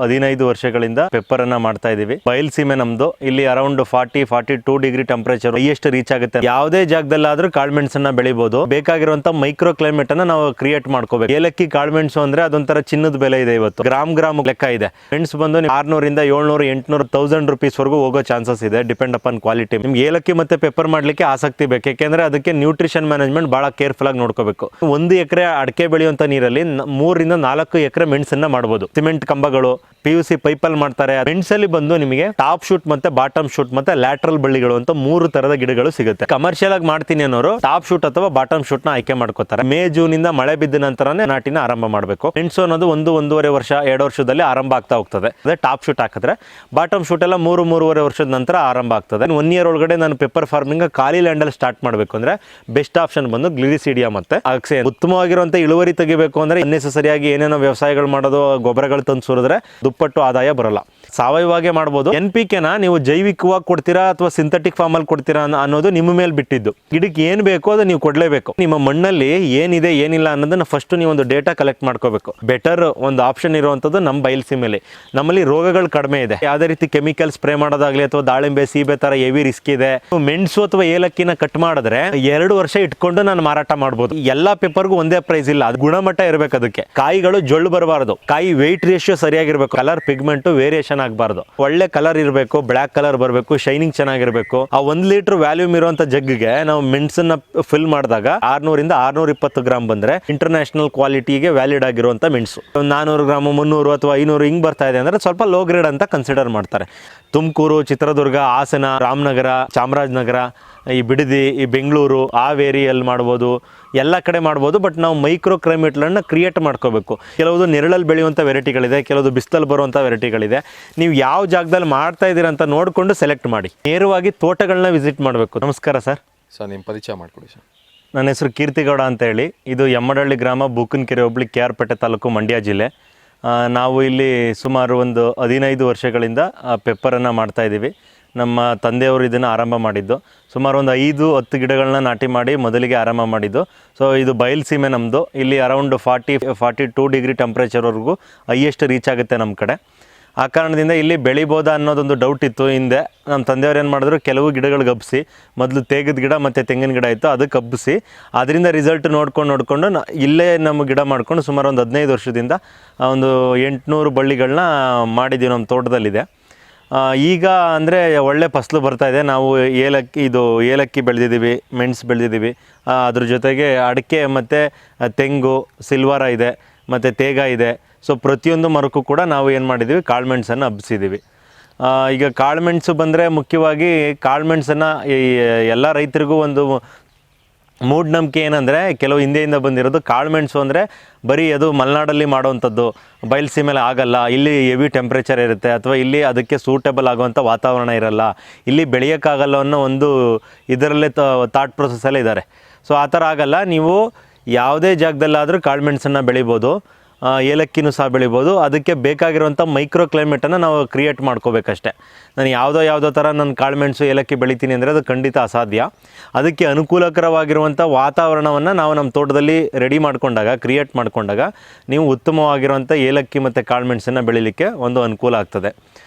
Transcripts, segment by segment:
15 ವರ್ಷಗಳಿಂದ ಪೆಪ್ಪರ್ ಅನ್ನ ಮಾಡ್ತಾ ಇದೀವಿ. ಬಯಲ್ಸೀಮೆ ನಮ್ದು. ಇಲ್ಲಿ around 42 degree temperature highest reach ಆಗುತ್ತೆ. ಯಾವುದೇ ಜಾಗದಲ್ಲಾದ್ರೂ ಕಾಳುಮೆಣಸನ್ನ ಬೆಳಿಬಹುದು. ಬೇಕಾಗಿರುವಂತ ಮೈಕ್ರೋ ಕ್ಲೈಮೇಟ್ ಅನ್ನ ನಾವು ಕ್ರಿಯೇಟ್ ಮಾಡ್ಕೋಬೇಕು. ಏಲಕ್ಕಿ ಕಾಳುಮೆಣಸು ಅಂದ್ರೆ ಅದೊಂಥರ ಚಿನ್ನದ ಬೆಲೆ ಇದೆ ಇವತ್ತು. ಗ್ರಾಮ್ ಲೆಕ್ಕ ಇದೆ. ಮೆಣಸು ಬಂದು 600 ಇಂದ 700 800 1000 rupees ವರೆಗೂ ಹೋಗೋ ಚಾನ್ಸಸ್ ಇದೆ, ಡಿಪೆಂಡ್ ಅಪಾನ್ ಕ್ವಾಲಿಟಿ. ನಿಮ್ಗೆ ಏಲಕ್ಕಿ ಮತ್ತೆ ಪೆಪ್ಪರ್ ಮಾಡ್ಲಿಕ್ಕೆ ಆಸಕ್ತಿ ಬೇಕು, ಯಾಕೆಂದ್ರೆ ಅದಕ್ಕೆ ನ್ಯೂಟ್ರಿಷನ್ ಮ್ಯಾನೇಜ್ಮೆಂಟ್ ಬಹಳ ಕೇರ್ಫುಲ್ ಆಗಿ ನೋಡ್ಕೋಬೇಕು. 1 ಎಕರೆ ಅಡಿಕೆ ಬೆಳೆಯುವಂತ ನೀರಲ್ಲಿ 3 ರಿಂದ 4 ಎಕರೆ ಮೆಣಸನ್ನ ಮಾಡಬಹುದು. ಸಿಮೆಂಟ್ ಕಂಬಗಳು PUC ಪೈಪಲ್ಲಿ ಮಾಡ್ತಾರೆ. ಮೆಣಸಲ್ಲಿ ಬಂದು ನಿಮಗೆ ಟಾಪ್ ಶೂಟ್ ಮತ್ತೆ ಬಾಟಮ್ ಶೂಟ್ ಮತ್ತೆ ಲ್ಯಾಟ್ರಲ್ ಬಳ್ಳಿಗಳು ಅಂತ 3 ತರದ ಗಿಡಗಳು ಸಿಗುತ್ತೆ. ಕಮರ್ಷಿಯಲ್ ಆಗಿ ಮಾಡ್ತೀನಿ ಅನ್ನೋರು ಟಾಪ್ ಶೂಟ್ ಅಥವಾ ಬಾಟಮ್ ಶೂಟ್ ನ ಆಯ್ಕೆ ಮಾಡ್ಕೋತಾರೆ. ಮೇ ಜೂನ್ ಇಂದ ಮಳೆ ಬಿದ್ದ ನಂತರನೇ ನಾಟಿನ ಆರಂಭ ಮಾಡಬೇಕು. ಮೆಣಸು ಅನ್ನೋದು 1-1.5 ವರ್ಷ 2 ವರ್ಷದಲ್ಲಿ ಆರಂಭ ಆಗ್ತಾ ಹೋಗ್ತದೆ. ಅದೇ ಟಾಪ್ ಶೂಟ್ ಹಾಕಿದ್ರೆ ಬಾಟಮ್ ಶೂಟ್ ಎಲ್ಲ 3-3.5 ವರ್ಷದ ನಂತರ ಆರಂಭ ಆಗ್ತದೆ. 1 year ಒಳಗಡೆ ನಾನು ಪೆಪ್ಪರ್ ಫಾರ್ಮಿಂಗ್ ಖಾಲಿ ಲ್ಯಾಂಡ್ ಅಲ್ಲಿ ಸ್ಟಾರ್ಟ್ ಮಾಡಬೇಕು ಅಂದ್ರೆ ಬೆಸ್ಟ್ ಆಪ್ಷನ್ ಬಂದು ಗ್ಲಿರಿಸಿಡಿಯಾ ಮತ್ತೆ ಅಕ್ಸೆ. ಉತ್ತಮವಾಗಿರುವಂತ ಇಳುವರಿ ತೆಗಿಬೇಕು ಅಂದ್ರೆ ಅನ್ನೆಸೆಸರಿಯಾಗಿ ಏನೇನೋ ವ್ಯವಸಾಯಗಳು ಮಾಡೋದು, ಗೊಬ್ಬರಗಳು ತಂದು ಸುರಿದ್ರೆ ದುಪ್ಪಟ್ಟು ಆದಾಯ ಬರಲ್ಲ. ಸಾವಯವವಾಗಿ ಮಾಡಬಹುದು. NPK ನ ನೀವು ಜೈವಿಕವಾಗಿ ಕೊಡ್ತೀರಾ ಅಥವಾ ಸಿಂಥೆಟಿಕ್ ಫಾರ್ಮ್ ಅಲ್ಲಿ ಕೊಡ್ತೀರಾ ಅನ್ನೋದು ನಿಮ್ಮ ಮೇಲೆ ಬಿಟ್ಟಿದ್ದು. ಗಿಡಕ್ಕೆ ಏನ್ ಬೇಕೋ ಅದು ನೀವು ಕೊಡ್ಲೇಬೇಕು. ನಿಮ್ಮ ಮಣ್ಣಲ್ಲಿ ಏನಿದೆ ಏನಿಲ್ಲ ಅನ್ನೋದನ್ನ ಫಸ್ಟ್ ನೀವು ಒಂದು ಡೇಟಾ ಕಲೆಕ್ಟ್ ಮಾಡ್ಕೋಬೇಕು. ಬೆಟರ್ ಒಂದು ಆಪ್ಷನ್ ಇರುವಂತದ್ದು ನಮ್ಮ ಬಯಲ್ಸೀಮೆಯಲ್ಲಿ. ನಮ್ಮಲ್ಲಿ ರೋಗಗಳು ಕಡಿಮೆ ಇದೆ. ಯಾವುದೇ ರೀತಿ ಕೆಮಿಕಲ್ ಸ್ಪ್ರೇ ಮಾಡೋದಾಗ್ಲಿ ಅಥವಾ ದಾಳಿಂಬೆ ಸೀಬೆ ತರ ಹೆವಿ ರಿಸ್ಕ್ ಇದೆ. ಮೆಣಸು ಅಥವಾ ಏಲಕ್ಕಿನ ಕಟ್ ಮಾಡಿದ್ರೆ 2 ವರ್ಷ ಇಟ್ಕೊಂಡು ನಾನು ಮಾರಾಟ ಮಾಡಬಹುದು. ಎಲ್ಲಾ ಪೇಪರ್ಗೂ ಒಂದೇ ಪ್ರೈಸ್ ಇಲ್ಲ, ಅದು ಗುಣಮಟ್ಟ ಇರಬೇಕು. ಅದಕ್ಕೆ ಕಾಯಿಗಳು ಜೊಳ್ಳು ಬರಬಾರದು, ಕಾಯಿ ವೆಯ್ಟ್ ರೇಷಿಯೋ ಸರಿಯಾಗಿರ್ಬೇಕು, ಕಲರ್ ಪಿಗ್ಮೆಂಟ್ ವೇರಿಯೇಷನ್ ಆಗಬಾರ್ದು, ಒಳ್ಳೆ ಕಲರ್ ಇರಬೇಕು, ಬ್ಲಾಕ್ ಕಲರ್ ಬರಬೇಕು, ಶೈನಿಂಗ್ ಚೆನ್ನಾಗಿರ್ಬೇಕು. ಆ 1 ಲೀಟರ್ ವ್ಯಾಲ್ಯೂಮ್ ಇರುವಂತ ಜಗ್ಗಿಗೆ ನಾವು ಮೆಣಸನ್ನ ಫಿಲ್ ಮಾಡಿದಾಗ 600 ಇಂದ 620 ಗ್ರಾಮ್ ಬಂದ್ರೆ ಇಂಟರ್ನ್ಯಾಷನಲ್ ಕ್ವಾಲಿಟಿಗೆ ವ್ಯಾಲಿಡ್ ಆಗಿರುವಂತ ಮೆಣಸು. 400 ಗ್ರಾಮ್ 300 ಅಥವಾ 500 ಹಿಂಗ್ ಬರ್ತಾ ಇದೆ ಅಂದ್ರೆ ಸ್ವಲ್ಪ ಲೋ ಗ್ರೇಡ್ ಅಂತ ಕನ್ಸಿಡರ್ ಮಾಡ್ತಾರೆ. ತುಮಕೂರು, ಚಿತ್ರದುರ್ಗ, ಹಾಸನ, ರಾಮನಗರ, ಚಾಮರಾಜನಗರ, ಈ ಬಿಡದಿ, ಈ ಬೆಂಗಳೂರು, ಹಾವೇರಿಯಲ್ಲಿ ಮಾಡ್ಬೋದು, ಎಲ್ಲ ಕಡೆ ಮಾಡ್ಬೋದು. ಬಟ್ ನಾವು ಮೈಕ್ರೋ ಕ್ಲೈಮೇಟ್ಗಳನ್ನ ಕ್ರಿಯೇಟ್ ಮಾಡ್ಕೋಬೇಕು. ಕೆಲವುದು ನೆರಳಲ್ಲಿ ಬೆಳೆಯುವಂಥ ವೆರೈಟಿಗಳಿದೆ, ಕೆಲವುದು ಬಿಸಿಲಲ್ಲಿ ಬರುವಂಥ ವೆರೈಟಿಗಳಿದೆ. ನೀವು ಯಾವ ಜಾಗದಲ್ಲಿ ಮಾಡ್ತಾ ಇದ್ದೀರಾ ಅಂತ ನೋಡಿಕೊಂಡು ಸೆಲೆಕ್ಟ್ ಮಾಡಿ. ನೇರವಾಗಿ ತೋಟಗಳನ್ನ ವಿಸಿಟ್ ಮಾಡಬೇಕು. ನಮಸ್ಕಾರ ಸರ್. ನಿಮ್ಮ ಪರಿಚಯ ಮಾಡಿಕೊಡಿ ಸರ್. ನನ್ನ ಹೆಸರು ಕೀರ್ತಿಗೌಡ ಅಂತ ಹೇಳಿ. ಇದು ಯಮ್ಮಡಹಳ್ಳಿ ಗ್ರಾಮ, ಬೂಕನಕೆರೆ ಹೋಬಳಿ, KR ಪೇಟೆ ತಾಲೂಕು, ಮಂಡ್ಯ ಜಿಲ್ಲೆ. ನಾವು ಇಲ್ಲಿ ಸುಮಾರು ಒಂದು 15 ವರ್ಷಗಳಿಂದ ಪೆಪ್ಪರನ್ನು ಮಾಡ್ತಾಯಿದ್ದೀವಿ. ನಮ್ಮ ತಂದೆಯವರು ಇದನ್ನು ಆರಂಭ ಮಾಡಿದ್ದು. ಸುಮಾರು ಒಂದು 5-10 ಗಿಡಗಳನ್ನ ನಾಟಿ ಮಾಡಿ ಮೊದಲಿಗೆ ಆರಂಭ ಮಾಡಿದ್ದು. ಸೊ ಇದು ಬಯಲ್ಸೀಮೆ ನಮ್ಮದು. ಇಲ್ಲಿ ಅರೌಂಡ್ 42 ಡಿಗ್ರಿ ಟೆಂಪ್ರೇಚರ್ವರೆಗೂ ಹೈಯೆಸ್ಟ್ ರೀಚ್ ಆಗುತ್ತೆ ನಮ್ಮ ಕಡೆ. ಆ ಕಾರಣದಿಂದ ಇಲ್ಲಿ ಬೆಳಿಬೋದಾ ಅನ್ನೋದೊಂದು ಡೌಟ್ ಇತ್ತು ಹಿಂದೆ. ನಮ್ಮ ತಂದೆಯವ್ರು ಏನು ಮಾಡಿದ್ರು, ಕೆಲವು ಗಿಡಗಳಿಗೆ ಹಬ್ಬಿಸಿ, ಮೊದಲು ತೇಗದ ಗಿಡ ಮತ್ತು ತೆಂಗಿನ ಗಿಡ ಇತ್ತು, ಅದಕ್ಕೆ ಹಬ್ಬಿಸಿ ಅದರಿಂದ ರಿಸಲ್ಟ್ ನೋಡ್ಕೊಂಡು ಇಲ್ಲೇ ನಮ್ಮ ಗಿಡ ಮಾಡ್ಕೊಂಡು ಸುಮಾರು ಒಂದು 15 ವರ್ಷದಿಂದ ಒಂದು 800 ಬಳ್ಳಿಗಳನ್ನ ಮಾಡಿದ್ದೀವಿ ನಮ್ಮ ತೋಟದಲ್ಲಿದೆ. ಈಗ ಅಂದರೆ ಒಳ್ಳೆ ಫಸಲು ಬರ್ತಾಯಿದೆ. ನಾವು ಏಲಕ್ಕಿ ಬೆಳೆದಿದ್ದೀವಿ, ಮೆಣಸು ಬೆಳೆದಿದ್ದೀವಿ. ಅದ್ರ ಜೊತೆಗೆ ಅಡಿಕೆ ಮತ್ತು ತೆಂಗು, ಸಿಲ್ವಾರ ಇದೆ, ಮತ್ತು ತೇಗ ಇದೆ. ಸೊ ಪ್ರತಿಯೊಂದು ಮರಕ್ಕೂ ಕೂಡ ನಾವು ಏನು ಮಾಡಿದ್ದೀವಿ, ಕಾಳುಮೆಣಸನ್ನು ಹಬ್ಬಿಸಿದ್ದೀವಿ. ಈಗ ಕಾಳುಮೆಣಸು ಬಂದರೆ ಮುಖ್ಯವಾಗಿ ಕಾಳುಮೆಣಸನ್ನು ಎಲ್ಲ ರೈತರಿಗೂ ಒಂದು ಮೂಢನಂಬಿಕೆ ಏನಂದರೆ, ಕೆಲವು ಹಿಂದೆಯಿಂದ ಬಂದಿರೋದು ಕಾಳುಮೆಣಸು ಅಂದರೆ ಬರೀ ಅದು ಮಲೆನಾಡಲ್ಲಿ ಮಾಡೋವಂಥದ್ದು, ಬಯಲ್ಸೀಮೆಲೆ ಆಗಲ್ಲ, ಇಲ್ಲಿ ಹೆವಿ ಟೆಂಪ್ರೇಚರ್ ಇರುತ್ತೆ, ಅಥವಾ ಇಲ್ಲಿ ಅದಕ್ಕೆ ಸೂಟೇಬಲ್ ಆಗುವಂಥ ವಾತಾವರಣ ಇರಲ್ಲ, ಇಲ್ಲಿ ಬೆಳೆಯೋಕ್ಕಾಗಲ್ಲ ಅನ್ನೋ ಒಂದು ಇದರಲ್ಲೇ ಥಾಟ್ ಪ್ರೊಸೆಸ್ಸಲ್ಲೇ ಇದ್ದಾರೆ. ಸೊ ಆ ಥರ ಆಗಲ್ಲ. ನೀವು ಯಾವುದೇ ಜಾಗದಲ್ಲಾದರೂ ಕಾಳುಮೆಣಸನ್ನು ಬೆಳಿಬೋದು, ಏಲಕ್ಕಿನೂ ಸಹ ಬೆಳಿಬೋದು. ಅದಕ್ಕೆ ಬೇಕಾಗಿರುವಂಥ ಮೈಕ್ರೋ ಕ್ಲೈಮೇಟನ್ನು ನಾವು ಕ್ರಿಯೇಟ್ ಮಾಡ್ಕೋಬೇಕಷ್ಟೆ. ನಾನು ಯಾವುದೋ ಥರ ನಾನು ಕಾಳುಮೆಣಸು ಏಲಕ್ಕಿ ಬೆಳಿತೀನಿ ಅಂದರೆ ಅದು ಖಂಡಿತ ಅಸಾಧ್ಯ. ಅದಕ್ಕೆ ಅನುಕೂಲಕರವಾಗಿರುವಂಥ ವಾತಾವರಣವನ್ನು ನಾವು ನಮ್ಮ ತೋಟದಲ್ಲಿ ರೆಡಿ ಕ್ರಿಯೇಟ್ ಮಾಡಿಕೊಂಡಾಗ ನೀವು ಉತ್ತಮವಾಗಿರುವಂಥ ಏಲಕ್ಕಿ ಮತ್ತು ಕಾಳುಮೆಣಸನ್ನು ಬೆಳಿಲಿಕ್ಕೆ ಒಂದು ಅನುಕೂಲ ಆಗ್ತದೆ.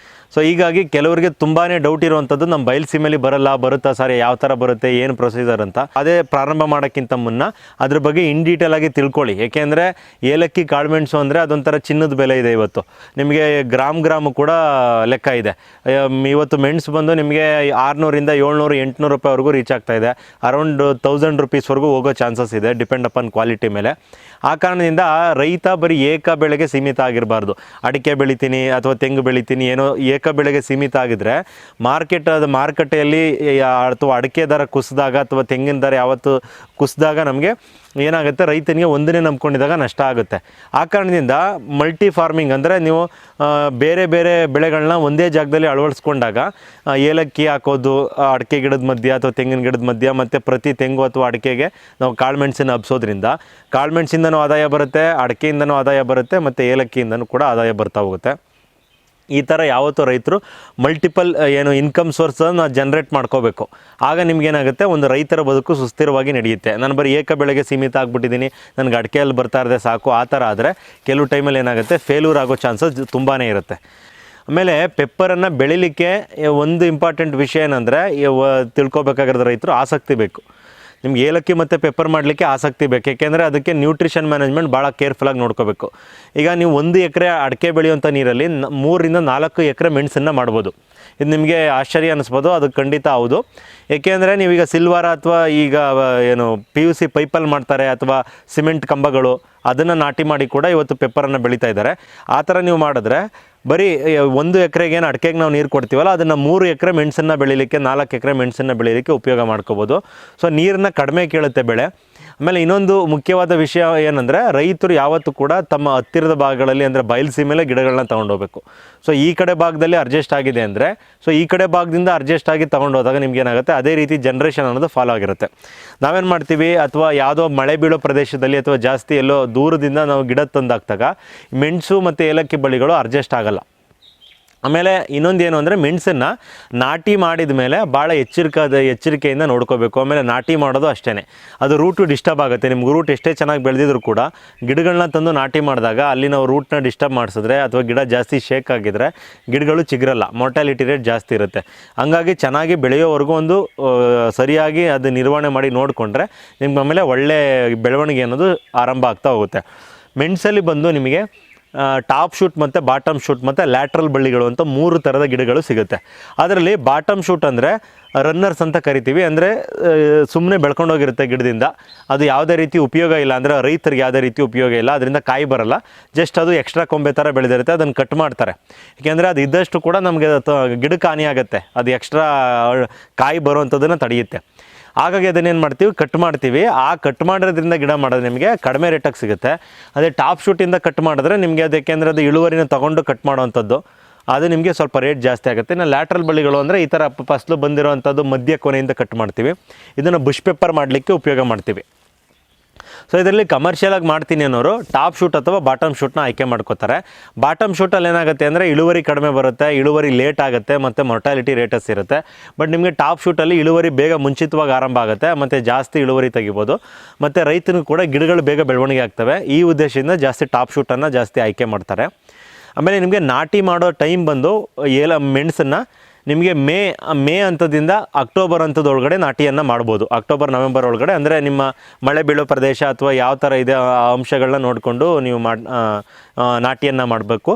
ಸೊ ಹೀಗಾಗಿ ಕೆಲವರಿಗೆ ತುಂಬಾ ಡೌಟ್ ಇರುವಂಥದ್ದು, ನಮ್ಮ ಬಯಲ್ಸೀಮೆಯಲ್ಲಿ ಬರುತ್ತಾ ಸರ್, ಯಾವ ಥರ ಬರುತ್ತೆ, ಏನು ಪ್ರೊಸೀಜರ್ ಅಂತ. ಅದೇ ಪ್ರಾರಂಭ ಮಾಡೋಕ್ಕಿಂತ ಮುನ್ನ ಅದ್ರ ಬಗ್ಗೆ ಇನ್ ಡೀಟೇಲ್ ಆಗಿ ತಿಳ್ಕೊಳ್ಳಿ. ಏಕೆಂದರೆ ಏಲಕ್ಕಿ ಕಾಳುಮೆಣಸು ಅಂದರೆ ಅದೊಂಥರ ಚಿನ್ನದ ಬೆಲೆ ಇದೆ ಇವತ್ತು. ನಿಮಗೆ ಗ್ರಾಮ್ ಕೂಡ ಲೆಕ್ಕ ಇದೆ. ಇವತ್ತು ಮೆಣಸು ಬಂದು ನಿಮಗೆ 600 ಇಂದ 700 800 ರೂಪಾಯಿವರೆಗೂ ರೀಚ್ ಆಗ್ತಾ ಇದೆ. ಅರೌಂಡ್ 1000 rupees ಹೋಗೋ ಚಾನ್ಸಸ್ ಇದೆ, ಡಿಪೆಂಡ್ ಅಪಾನ್ ಕ್ವಾಲಿಟಿ ಮೇಲೆ. ಆ ಕಾರಣದಿಂದ ರೈತ ಬರೀ ಏಕ ಬೆಳೆಗೆ ಸೀಮಿತ ಆಗಿರಬಾರ್ದು. ಅಡಿಕೆ ಬೆಳಿತೀನಿ ಅಥವಾ ತೆಂಗು ಬೆಳಿತೀನಿ ಏನೋ ಏಕ ಬೆಳೆಗೆ ಸೀಮಿತ ಆಗಿದ್ರೆ ಮಾರುಕಟ್ಟೆಯಲ್ಲಿ ಅಥವಾ ಅಡಿಕೆ ದರ ಕುಸಿದಾಗ ಅಥವಾ ತೆಂಗಿನ ದರ ಯಾವತ್ತು ಕುಸಿದಾಗ ನಮಗೆ ಏನಾಗುತ್ತೆ, ರೈತನಿಗೆ ಒಂದನ್ನೇ ನಂಬ್ಕೊಂಡಿದ್ದಾಗ ನಷ್ಟ ಆಗುತ್ತೆ. ಆ ಕಾರಣದಿಂದ ಮಲ್ಟಿ ಫಾರ್ಮಿಂಗ್ ಅಂದರೆ ನೀವು ಬೇರೆ ಬೇರೆ ಬೆಳೆಗಳನ್ನ ಒಂದೇ ಜಾಗದಲ್ಲಿ ಅಳವಡಿಸ್ಕೊಂಡಾಗ ಏಲಕ್ಕಿ ಹಾಕೋದು ಅಡಿಕೆ ಗಿಡದ ಮಧ್ಯ ಅಥವಾ ತೆಂಗಿನ ಗಿಡದ ಮಧ್ಯ, ಮತ್ತು ಪ್ರತಿ ತೆಂಗು ಅಥವಾ ಅಡಿಕೆಗೆ ನಾವು ಕಾಳುಮೆಣಸನ್ನು ಹಬ್ಸೋದ್ರಿಂದ ಕಾಳುಮೆಣಸಿಂದನೂ ಆದಾಯ ಬರುತ್ತೆ, ಅಡಿಕೆಯಿಂದನೂ ಆದಾಯ ಬರುತ್ತೆ, ಮತ್ತು ಏಲಕ್ಕಿಯಿಂದನೂ ಕೂಡ ಆದಾಯ ಬರ್ತಾ ಹೋಗುತ್ತೆ. ಈ ಥರ ಯಾವತ್ತೂ ರೈತರು ಮಲ್ಟಿಪಲ್ ಇನ್ಕಮ್ ಸೋರ್ಸನ್ನು ಜನ್ರೇಟ್ ಮಾಡ್ಕೋಬೇಕು. ಆಗ ನಿಮಗೇನಾಗುತ್ತೆ, ಒಂದು ರೈತರ ಬದುಕು ಸುಸ್ಥಿರವಾಗಿ ನಡೆಯುತ್ತೆ. ನಾನು ಬರೀ ಏಕ ಬೆಳೆಗೆ ಸೀಮಿತ ಆಗಿಬಿಟ್ಟಿದ್ದೀನಿ, ನನಗೆ ಅಡಿಕೆಯಲ್ಲಿ ಬರ್ತಾ ಇರದೆ ಸಾಕು, ಆ ಥರ ಆದರೆ ಕೆಲವು ಟೈಮಲ್ಲಿ ಏನಾಗುತ್ತೆ, ಫೇಲ್ಯೂರ್ ಆಗೋ ಚಾನ್ಸಸ್ ತುಂಬಾ ಇರುತ್ತೆ. ಆಮೇಲೆ ಪೆಪ್ಪರನ್ನು ಬೆಳಿಲಿಕ್ಕೆ ಒಂದು ಇಂಪಾರ್ಟೆಂಟ್ ವಿಷಯ ಏನಂದರೆ, ತಿಳ್ಕೊಬೇಕಾಗಿರೋದು ರೈತರು ಆಸಕ್ತಿ ಬೇಕು. ನಿಮ್ಗೆ ಏಲಕ್ಕಿ ಮತ್ತು ಪೆಪ್ಪರ್ ಮಾಡಲಿಕ್ಕೆ ಆಸಕ್ತಿ ಬೇಕು. ಯಾಕೆಂದರೆ ಅದಕ್ಕೆ ನ್ಯೂಟ್ರಿಷನ್ ಮ್ಯಾನೇಜ್ಮೆಂಟ್ ಭಾಳ ಕೇರ್ಫುಲ್ಲಾಗಿ ನೋಡ್ಕೋಬೇಕು. ಈಗ ನೀವು 1 ಎಕರೆ ಅಡಿಕೆ ಬೆಳೆಯುವಂಥ ನೀರಲ್ಲಿ 3 ರಿಂದ 4 ಎಕರೆ ಮೆಣಸನ್ನು ಮಾಡ್ಬೋದು. ಇದು ನಿಮಗೆ ಆಶ್ಚರ್ಯ ಅನ್ನಿಸ್ಬೋದು, ಅದು ಖಂಡಿತ ಹೌದು. ಏಕೆಂದರೆ ನೀವೀಗ ಸಿಲ್ವರ ಅಥವಾ ಈಗ PUC ಪೈಪಲ್ಲಿ ಮಾಡ್ತಾರೆ, ಅಥವಾ ಸಿಮೆಂಟ್ ಕಂಬಗಳು ಅದನ್ನು ನಾಟಿ ಮಾಡಿ ಕೂಡ ಇವತ್ತು ಪೆಪ್ಪರನ್ನು ಬೆಳೀತಾ ಇದ್ದಾರೆ. ಆ ಥರ ನೀವು ಮಾಡಿದ್ರೆ ಬರೀ 1 ಎಕರೆಗೆ ಏನು ಅಡಿಕೆಗೆ ನಾವು ನೀರು ಕೊಡ್ತೀವಲ್ಲ, ಅದನ್ನು 3 ಎಕರೆ ಮೆಣಸನ್ನು ಬೆಳೀಲಿಕ್ಕೆ, 4 ಎಕರೆ ಮೆಣಸನ್ನು ಬೆಳೀಲಿಕ್ಕೆ ಉಪಯೋಗ ಮಾಡ್ಕೋಬೋದು. ಸೊ ನೀರನ್ನ ಕಡಿಮೆ ಕೇಳುತ್ತೆ ಬೆಳೆ. ಆಮೇಲೆ ಇನ್ನೊಂದು ಮುಖ್ಯವಾದ ವಿಷಯ ಏನಂದರೆ, ರೈತರು ಯಾವತ್ತೂ ಕೂಡ ತಮ್ಮ ಹತ್ತಿರದ ಭಾಗಗಳಲ್ಲಿ, ಅಂದರೆ ಬಯಲುಸೀಮೆಲೆ ಗಿಡಗಳನ್ನ ತೊಗೊಂಡೋಗ್ಬೇಕು. ಸೊ ಈ ಕಡೆ ಭಾಗದಲ್ಲಿ ಅಡ್ಜಸ್ಟ್ ಆಗಿದೆ ಅಂದರೆ, ಸೊ ಈ ಕಡೆ ಭಾಗದಿಂದ ಅಡ್ಜಸ್ಟ್ ಆಗಿ ತೊಗೊಂಡೋದಾಗ ನಿಮ್ಗೇನಾಗುತ್ತೆ, ಅದೇ ರೀತಿ ಜನ್ರೇಷನ್ ಅನ್ನೋದು ಫಾಲೋ ಆಗಿರುತ್ತೆ. ನಾವೇನು ಮಾಡ್ತೀವಿ, ಅಥವಾ ಯಾವುದೋ ಮಳೆ ಬೀಳೋ ಪ್ರದೇಶದಲ್ಲಿ ಅಥವಾ ಜಾಸ್ತಿ ಎಲ್ಲೋ ದೂರದಿಂದ ನಾವು ಗಿಡ ತಂದಾಕ್ದಾಗ ಮೆಣಸು ಮತ್ತು ಏಲಕ್ಕಿ ಬಳ್ಳಿಗಳು ಅಡ್ಜಸ್ಟ್ ಆಗಲ್ಲ. ಆಮೇಲೆ ಇನ್ನೊಂದು ಏನು ಅಂದರೆ, ಮೆಣಸನ್ನು ನಾಟಿ ಮಾಡಿದ ಮೇಲೆ ಭಾಳ ಎಚ್ಚರಿಕೆಯಿಂದ ನೋಡ್ಕೋಬೇಕು. ಆಮೇಲೆ ನಾಟಿ ಮಾಡೋದು ಅಷ್ಟೇ, ಅದು ರೂಟು ಡಿಸ್ಟರ್ಬ್ ಆಗುತ್ತೆ. ನಿಮ್ಗೆ ರೂಟ್ ಎಷ್ಟೇ ಚೆನ್ನಾಗಿ ಬೆಳೆದಿದ್ರು ಕೂಡ ಗಿಡಗಳನ್ನ ತಂದು ನಾಟಿ ಮಾಡಿದಾಗ ಅಲ್ಲಿ ನಾವು ರೂಟ್ನ ಡಿಸ್ಟರ್ಬ್ ಮಾಡಿಸಿದ್ರೆ, ಅಥವಾ ಗಿಡ ಜಾಸ್ತಿ ಶೇಕ್ ಆಗಿದ್ರೆ ಗಿಡಗಳು ಚಿಗುರಲ್ಲ, ಮಾರ್ಟಾಲಿಟಿ ರೇಟ್ ಜಾಸ್ತಿ ಇರುತ್ತೆ. ಹಂಗಾಗಿ ಚೆನ್ನಾಗಿ ಬೆಳೆಯೋವರೆಗೂ ಒಂದು ಸರಿಯಾಗಿ ಅದು ನಿರ್ವಹಣೆ ಮಾಡಿ ನೋಡಿಕೊಂಡ್ರೆ ನಿಮ್ಗೆ ಆಮೇಲೆ ಒಳ್ಳೆ ಬೆಳವಣಿಗೆ ಅನ್ನೋದು ಆರಂಭ ಆಗ್ತಾ ಹೋಗುತ್ತೆ. ಮೆಣಸಲ್ಲಿ ಬಂದು ನಿಮಗೆ ಟಾಪ್ ಶೂಟ್ ಮತ್ತು ಬಾಟಮ್ ಶೂಟ್ ಮತ್ತು ಲ್ಯಾಟ್ರಲ್ ಬಳ್ಳಿಗಳು ಅಂತ 3 ಥರದ ಗಿಡಗಳು ಸಿಗುತ್ತೆ. ಅದರಲ್ಲಿ ಬಾಟಮ್ ಶೂಟ್ ಅಂದರೆ ರನ್ನರ್ಸ್ ಅಂತ ಕರಿತೀವಿ. ಅಂದರೆ ಸುಮ್ಮನೆ ಬೆಳ್ಕೊಂಡೋಗಿರುತ್ತೆ ಗಿಡದಿಂದ, ಅದು ಯಾವುದೇ ರೀತಿ ಉಪಯೋಗ ಇಲ್ಲ, ಅಂದರೆ ರೈತರಿಗೆ ಯಾವುದೇ ರೀತಿ ಉಪಯೋಗ ಇಲ್ಲ, ಅದರಿಂದ ಕಾಯಿ ಬರಲ್ಲ, ಜಸ್ಟ್ ಅದು ಎಕ್ಸ್ಟ್ರಾ ಕೊಂಬೆ ಥರ ಬೆಳೆದಿರುತ್ತೆ, ಅದನ್ನು ಕಟ್ ಮಾಡ್ತಾರೆ. ಏಕೆಂದರೆ ಅದು ಇದ್ದಷ್ಟು ಕೂಡ ನಮಗೆ ಗಿಡಕ್ಕೆ ಹಾನಿ ಆಗುತ್ತೆ, ಅದು ಎಕ್ಸ್ಟ್ರಾ ಕಾಯಿ ಬರುವಂಥದ್ದನ್ನು ತಡೆಯುತ್ತೆ. ಹಾಗಾಗಿ ಅದನ್ನೇನು ಮಾಡ್ತೀವಿ, ಕಟ್ ಮಾಡ್ತೀವಿ. ಆ ಕಟ್ ಮಾಡೋದ್ರಿಂದ ಗಿಡ ಮಾಡೋದು ನಿಮಗೆ ಕಡಿಮೆ ರೇಟಾಗಿ ಸಿಗುತ್ತೆ. ಅದೇ ಟಾಪ್ ಶೂಟಿಂದ ಕಟ್ ಮಾಡಿದ್ರೆ ನಿಮಗೆ ಅದು, ಏಕೆಂದರೆ ಅದು ಇಳುವರಿನ ತೊಗೊಂಡು ಕಟ್ ಮಾಡೋವಂಥದ್ದು, ಅದು ನಿಮಗೆ ಸ್ವಲ್ಪ ರೇಟ್ ಜಾಸ್ತಿ ಆಗುತ್ತೆ. ಇನ್ನು ಲ್ಯಾಟ್ರಲ್ ಬಳ್ಳಿಗಳು ಅಂದರೆ ಈ ಥರ ಫಸಲು ಬಂದಿರೋವಂಥದ್ದು ಮಧ್ಯ ಕೊನೆಯಿಂದ ಕಟ್ ಮಾಡ್ತೀವಿ. ಇದನ್ನು ಬುಷ್ ಪೆಪ್ಪರ್ ಮಾಡಲಿಕ್ಕೆ ಉಪಯೋಗ ಮಾಡ್ತೀವಿ. ಸೊ ಇದರಲ್ಲಿ ಕಮರ್ಷಿಯಲಾಗಿ ಮಾಡ್ತೀನಿ ಅನ್ನೋರು ಟಾಪ್ ಶೂಟ್ ಅಥವಾ ಬಾಟಮ್ ಶೂಟ್ನ ಆಯ್ಕೆ ಮಾಡ್ಕೋತಾರೆ. ಬಾಟಮ್ ಶೂಟಲ್ಲಿ ಏನಾಗುತ್ತೆ ಅಂದರೆ ಇಳುವರಿ ಕಡಿಮೆ ಬರುತ್ತೆ, ಇಳುವರಿ ಲೇಟ್ ಆಗುತ್ತೆ, ಮತ್ತು ಮೊರ್ಟಾಲಿಟಿ ರೇಟಸ್ ಇರುತ್ತೆ. ಬಟ್ ನಿಮಗೆ ಟಾಪ್ ಶೂಟಲ್ಲಿ ಇಳುವರಿ ಬೇಗ ಮುಂಚಿತವಾಗಿ ಆರಂಭ ಆಗುತ್ತೆ, ಮತ್ತು ಜಾಸ್ತಿ ಇಳುವರಿ ತೆಗಿಬೋದು, ಮತ್ತು ರೈತನಿಗೂ ಕೂಡ ಗಿಡಗಳು ಬೇಗ ಬೆಳವಣಿಗೆ ಆಗ್ತವೆ. ಈ ಉದ್ದೇಶದಿಂದ ಜಾಸ್ತಿ ಟಾಪ್ ಶೂಟನ್ನು ಜಾಸ್ತಿ ಆಯ್ಕೆ ಮಾಡ್ತಾರೆ. ಆಮೇಲೆ ನಿಮಗೆ ನಾಟಿ ಮಾಡೋ ಟೈಮ್ ಬಂದು ಮೆಣಸನ್ನು ನಿಮಗೆ ಮೇ ಹಂತದಿಂದ ಅಕ್ಟೋಬರ್ ಹಂತದೊಳಗಡೆ ನಾಟಿಯನ್ನು ಮಾಡ್ಬೋದು. ಅಕ್ಟೋಬರ್ ನವೆಂಬರ್ ಒಳಗಡೆ, ಅಂದರೆ ನಿಮ್ಮ ಮಳೆ ಬೀಳೋ ಪ್ರದೇಶ ಅಥವಾ ಯಾವ ಥರ ಇದೆ ಆ ಅಂಶಗಳನ್ನ ನೋಡಿಕೊಂಡು ನೀವು ನಾಟಿಯನ್ನು ಮಾಡಬೇಕು.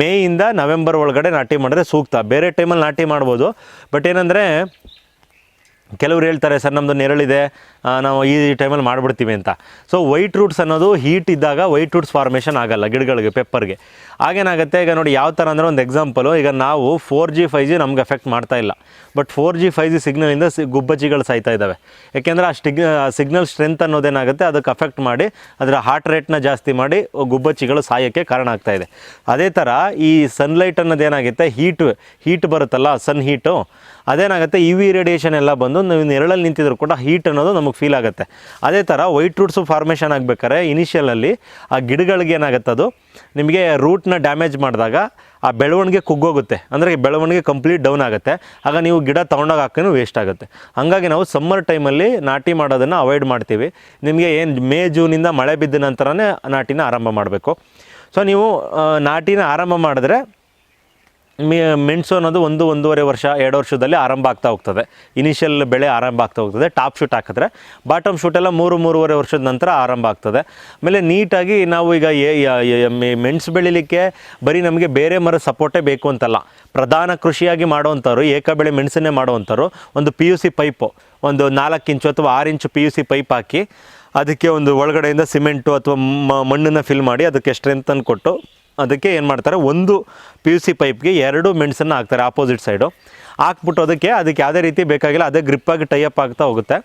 ಮೇಯಿಂದ ನವೆಂಬರ್ ಒಳಗಡೆ ನಾಟಿ ಮಾಡಿದ್ರೆ ಸೂಕ್ತ. ಬೇರೆ ಟೈಮಲ್ಲಿ ನಾಟಿ ಮಾಡ್ಬೋದು, ಬಟ್ ಏನಂದರೆ ಕೆಲವ್ರು ಹೇಳ್ತಾರೆ, ಸರ್ ನಮ್ಮದು ನೆರಳಿದೆ, ನಾವು ಈ ಟೈಮಲ್ಲಿ ಮಾಡಿಬಿಡ್ತೀವಿ ಅಂತ. ಸೊ ವೈಟ್ ರೂಟ್ಸ್ ಅನ್ನೋದು ಹೀಟ್ ಇದ್ದಾಗ ವೈಟ್ ರೂಟ್ಸ್ ಫಾರ್ಮೇಷನ್ ಆಗೋಲ್ಲ ಗಿಡಗಳಿಗೆ, ಪೆಪ್ಪರ್ಗೆ. ಆಗೇನಾಗುತ್ತೆ, ಈಗ ನೋಡಿ ಯಾವ ಥರ ಅಂದರೆ, ಒಂದು ಎಕ್ಸಾಂಪಲು, ಈಗ ನಾವು 4G 5G ನಮ್ಗೆ ಎಫೆಕ್ಟ್ ಮಾಡ್ತಾ ಇಲ್ಲ, ಬಟ್ 4G 5G ಸಿಗ್ನಲಿಂದ ಗುಬ್ಬಚ್ಚಿಗಳು ಸಾಯ್ತಾ ಇದ್ದಾವೆ. ಯಾಕೆಂದರೆ ಆ ಸಿಗ್ನಲ್ ಸ್ಟ್ರೆಂತ್ ಅನ್ನೋದೇನಾಗುತ್ತೆ, ಅದಕ್ಕೆ ಅಫೆಕ್ಟ್ ಮಾಡಿ ಅದರ ಹಾರ್ಟ್ ರೇಟ್ನ ಜಾಸ್ತಿ ಮಾಡಿ ಗುಬ್ಬಚ್ಚಿಗಳು ಸಾಯೋಕ್ಕೆ ಕಾರಣ ಆಗ್ತಾಯಿದೆ. ಅದೇ ಥರ ಈ ಸನ್ಲೈಟ್ ಅನ್ನೋದೇನಾಗುತ್ತೆ, ಹೀಟ್ ಬರುತ್ತಲ್ಲ, ಸನ್ ಹೀಟು, ಅದೇನಾಗುತ್ತೆ UV ರೇಡಿಯೇಷನ್ ಎಲ್ಲ ಬಂದು ನೀವು ನೆರಳಲ್ಲಿ ನಿಂತಿದ್ರು ಕೂಡ ಹೀಟ್ ಅನ್ನೋದು ನಮಗೆ ಫೀಲ್ ಆಗುತ್ತೆ. ಅದೇ ಥರ ವೈಟ್ ರೂಟ್ಸು ಫಾರ್ಮೇಷನ್ ಆಗಬೇಕಾದ್ರೆ ಇನಿಷಿಯಲಲ್ಲಿ ಆ ಗಿಡಗಳಿಗೆ ಏನಾಗುತ್ತೆ, ಅದು ನಿಮಗೆ ರೂಟ್ನ ಡ್ಯಾಮೇಜ್ ಮಾಡಿದಾಗ ಆ ಬೆಳವಣಿಗೆ ಕುಗ್ಗೋಗುತ್ತೆ, ಅಂದರೆ ಬೆಳವಣಿಗೆ ಕಂಪ್ಲೀಟ್ ಡೌನ್ ಆಗುತ್ತೆ. ಆಗ ನೀವು ಗಿಡ ತೊಗೊಂಡೋಗಿ ಹಾಕೋನು ವೇಸ್ಟ್ ಆಗುತ್ತೆ. ಹಾಗಾಗಿ ನಾವು ಸಮ್ಮರ್ ಟೈಮಲ್ಲಿ ನಾಟಿ ಮಾಡೋದನ್ನು ಅವಾಯ್ಡ್ ಮಾಡ್ತೀವಿ. ನಿಮಗೆ ಏನು ಮೇ ಜೂನಿಂದ ಮಳೆ ಬಿದ್ದ ನಂತರನೇ ನಾಟಿನ ಆರಂಭ ಮಾಡಬೇಕು. ಸೊ ನೀವು ನಾಟಿನ ಆರಂಭ ಮಾಡಿದ್ರೆ ಮೆಣಸು ಅನ್ನೋದು 1-1.5 ವರ್ಷ 2 ವರ್ಷದಲ್ಲಿ ಆರಂಭ ಆಗ್ತಾ ಹೋಗ್ತದೆ. ಇನಿಷಿಯಲ್ ಬೆಳೆ ಆರಂಭ ಆಗ್ತಾ ಹೋಗ್ತದೆ. ಟಾಪ್ ಶೂಟ್ ಹಾಕಿದ್ರೆ ಬಾಟಮ್ ಶೂಟೆಲ್ಲ 3-3.5 ವರ್ಷದ ನಂತರ ಆರಂಭ ಆಗ್ತದೆ. ಆಮೇಲೆ ನೀಟಾಗಿ ನಾವು ಈಗ ಮೆಣಸು ಬೆಳಿಲಿಕ್ಕೆ ಬರೀ ನಮಗೆ ಬೇರೆ ಮರ ಸಪೋರ್ಟೇ ಬೇಕು ಅಂತಲ್ಲ. ಪ್ರಧಾನ ಕೃಷಿಯಾಗಿ ಮಾಡೋವಂಥವ್ರು, ಏಕ ಬೆಳೆ ಮೆಣಸನ್ನೇ ಮಾಡೋವಂಥವ್ರು, ಒಂದು PUC ಪೈಪು, ಒಂದು 4 ಇಂಚು ಅಥವಾ 6 ಇಂಚು PUC ಪೈಪ್ ಹಾಕಿ ಅದಕ್ಕೆ ಒಂದು ಒಳಗಡೆಯಿಂದ ಸಿಮೆಂಟು ಅಥವಾ ಮಣ್ಣನ್ನು ಫಿಲ್ ಮಾಡಿ ಅದಕ್ಕೆ ಸ್ಟ್ರೆಂತನ್ನು ಕೊಟ್ಟು ಅದಕ್ಕೆ ಏನು ಮಾಡ್ತಾರೆ, ಒಂದು PUC ಪೈಪ್ಗೆ 2 ಮೆಣಸನ್ನು ಹಾಕ್ತಾರೆ ಆಪೋಸಿಟ್ ಸೈಡು. ಹಾಕ್ಬಿಟ್ಟು ಅದಕ್ಕೆ ಯಾವುದೇ ರೀತಿ ಬೇಕಾಗಿಲ್ಲ, ಅದೇ ಗ್ರಿಪ್ಪಾಗಿ ಟೈಅಪ್ ಆಗ್ತಾ ಹೋಗುತ್ತೆ.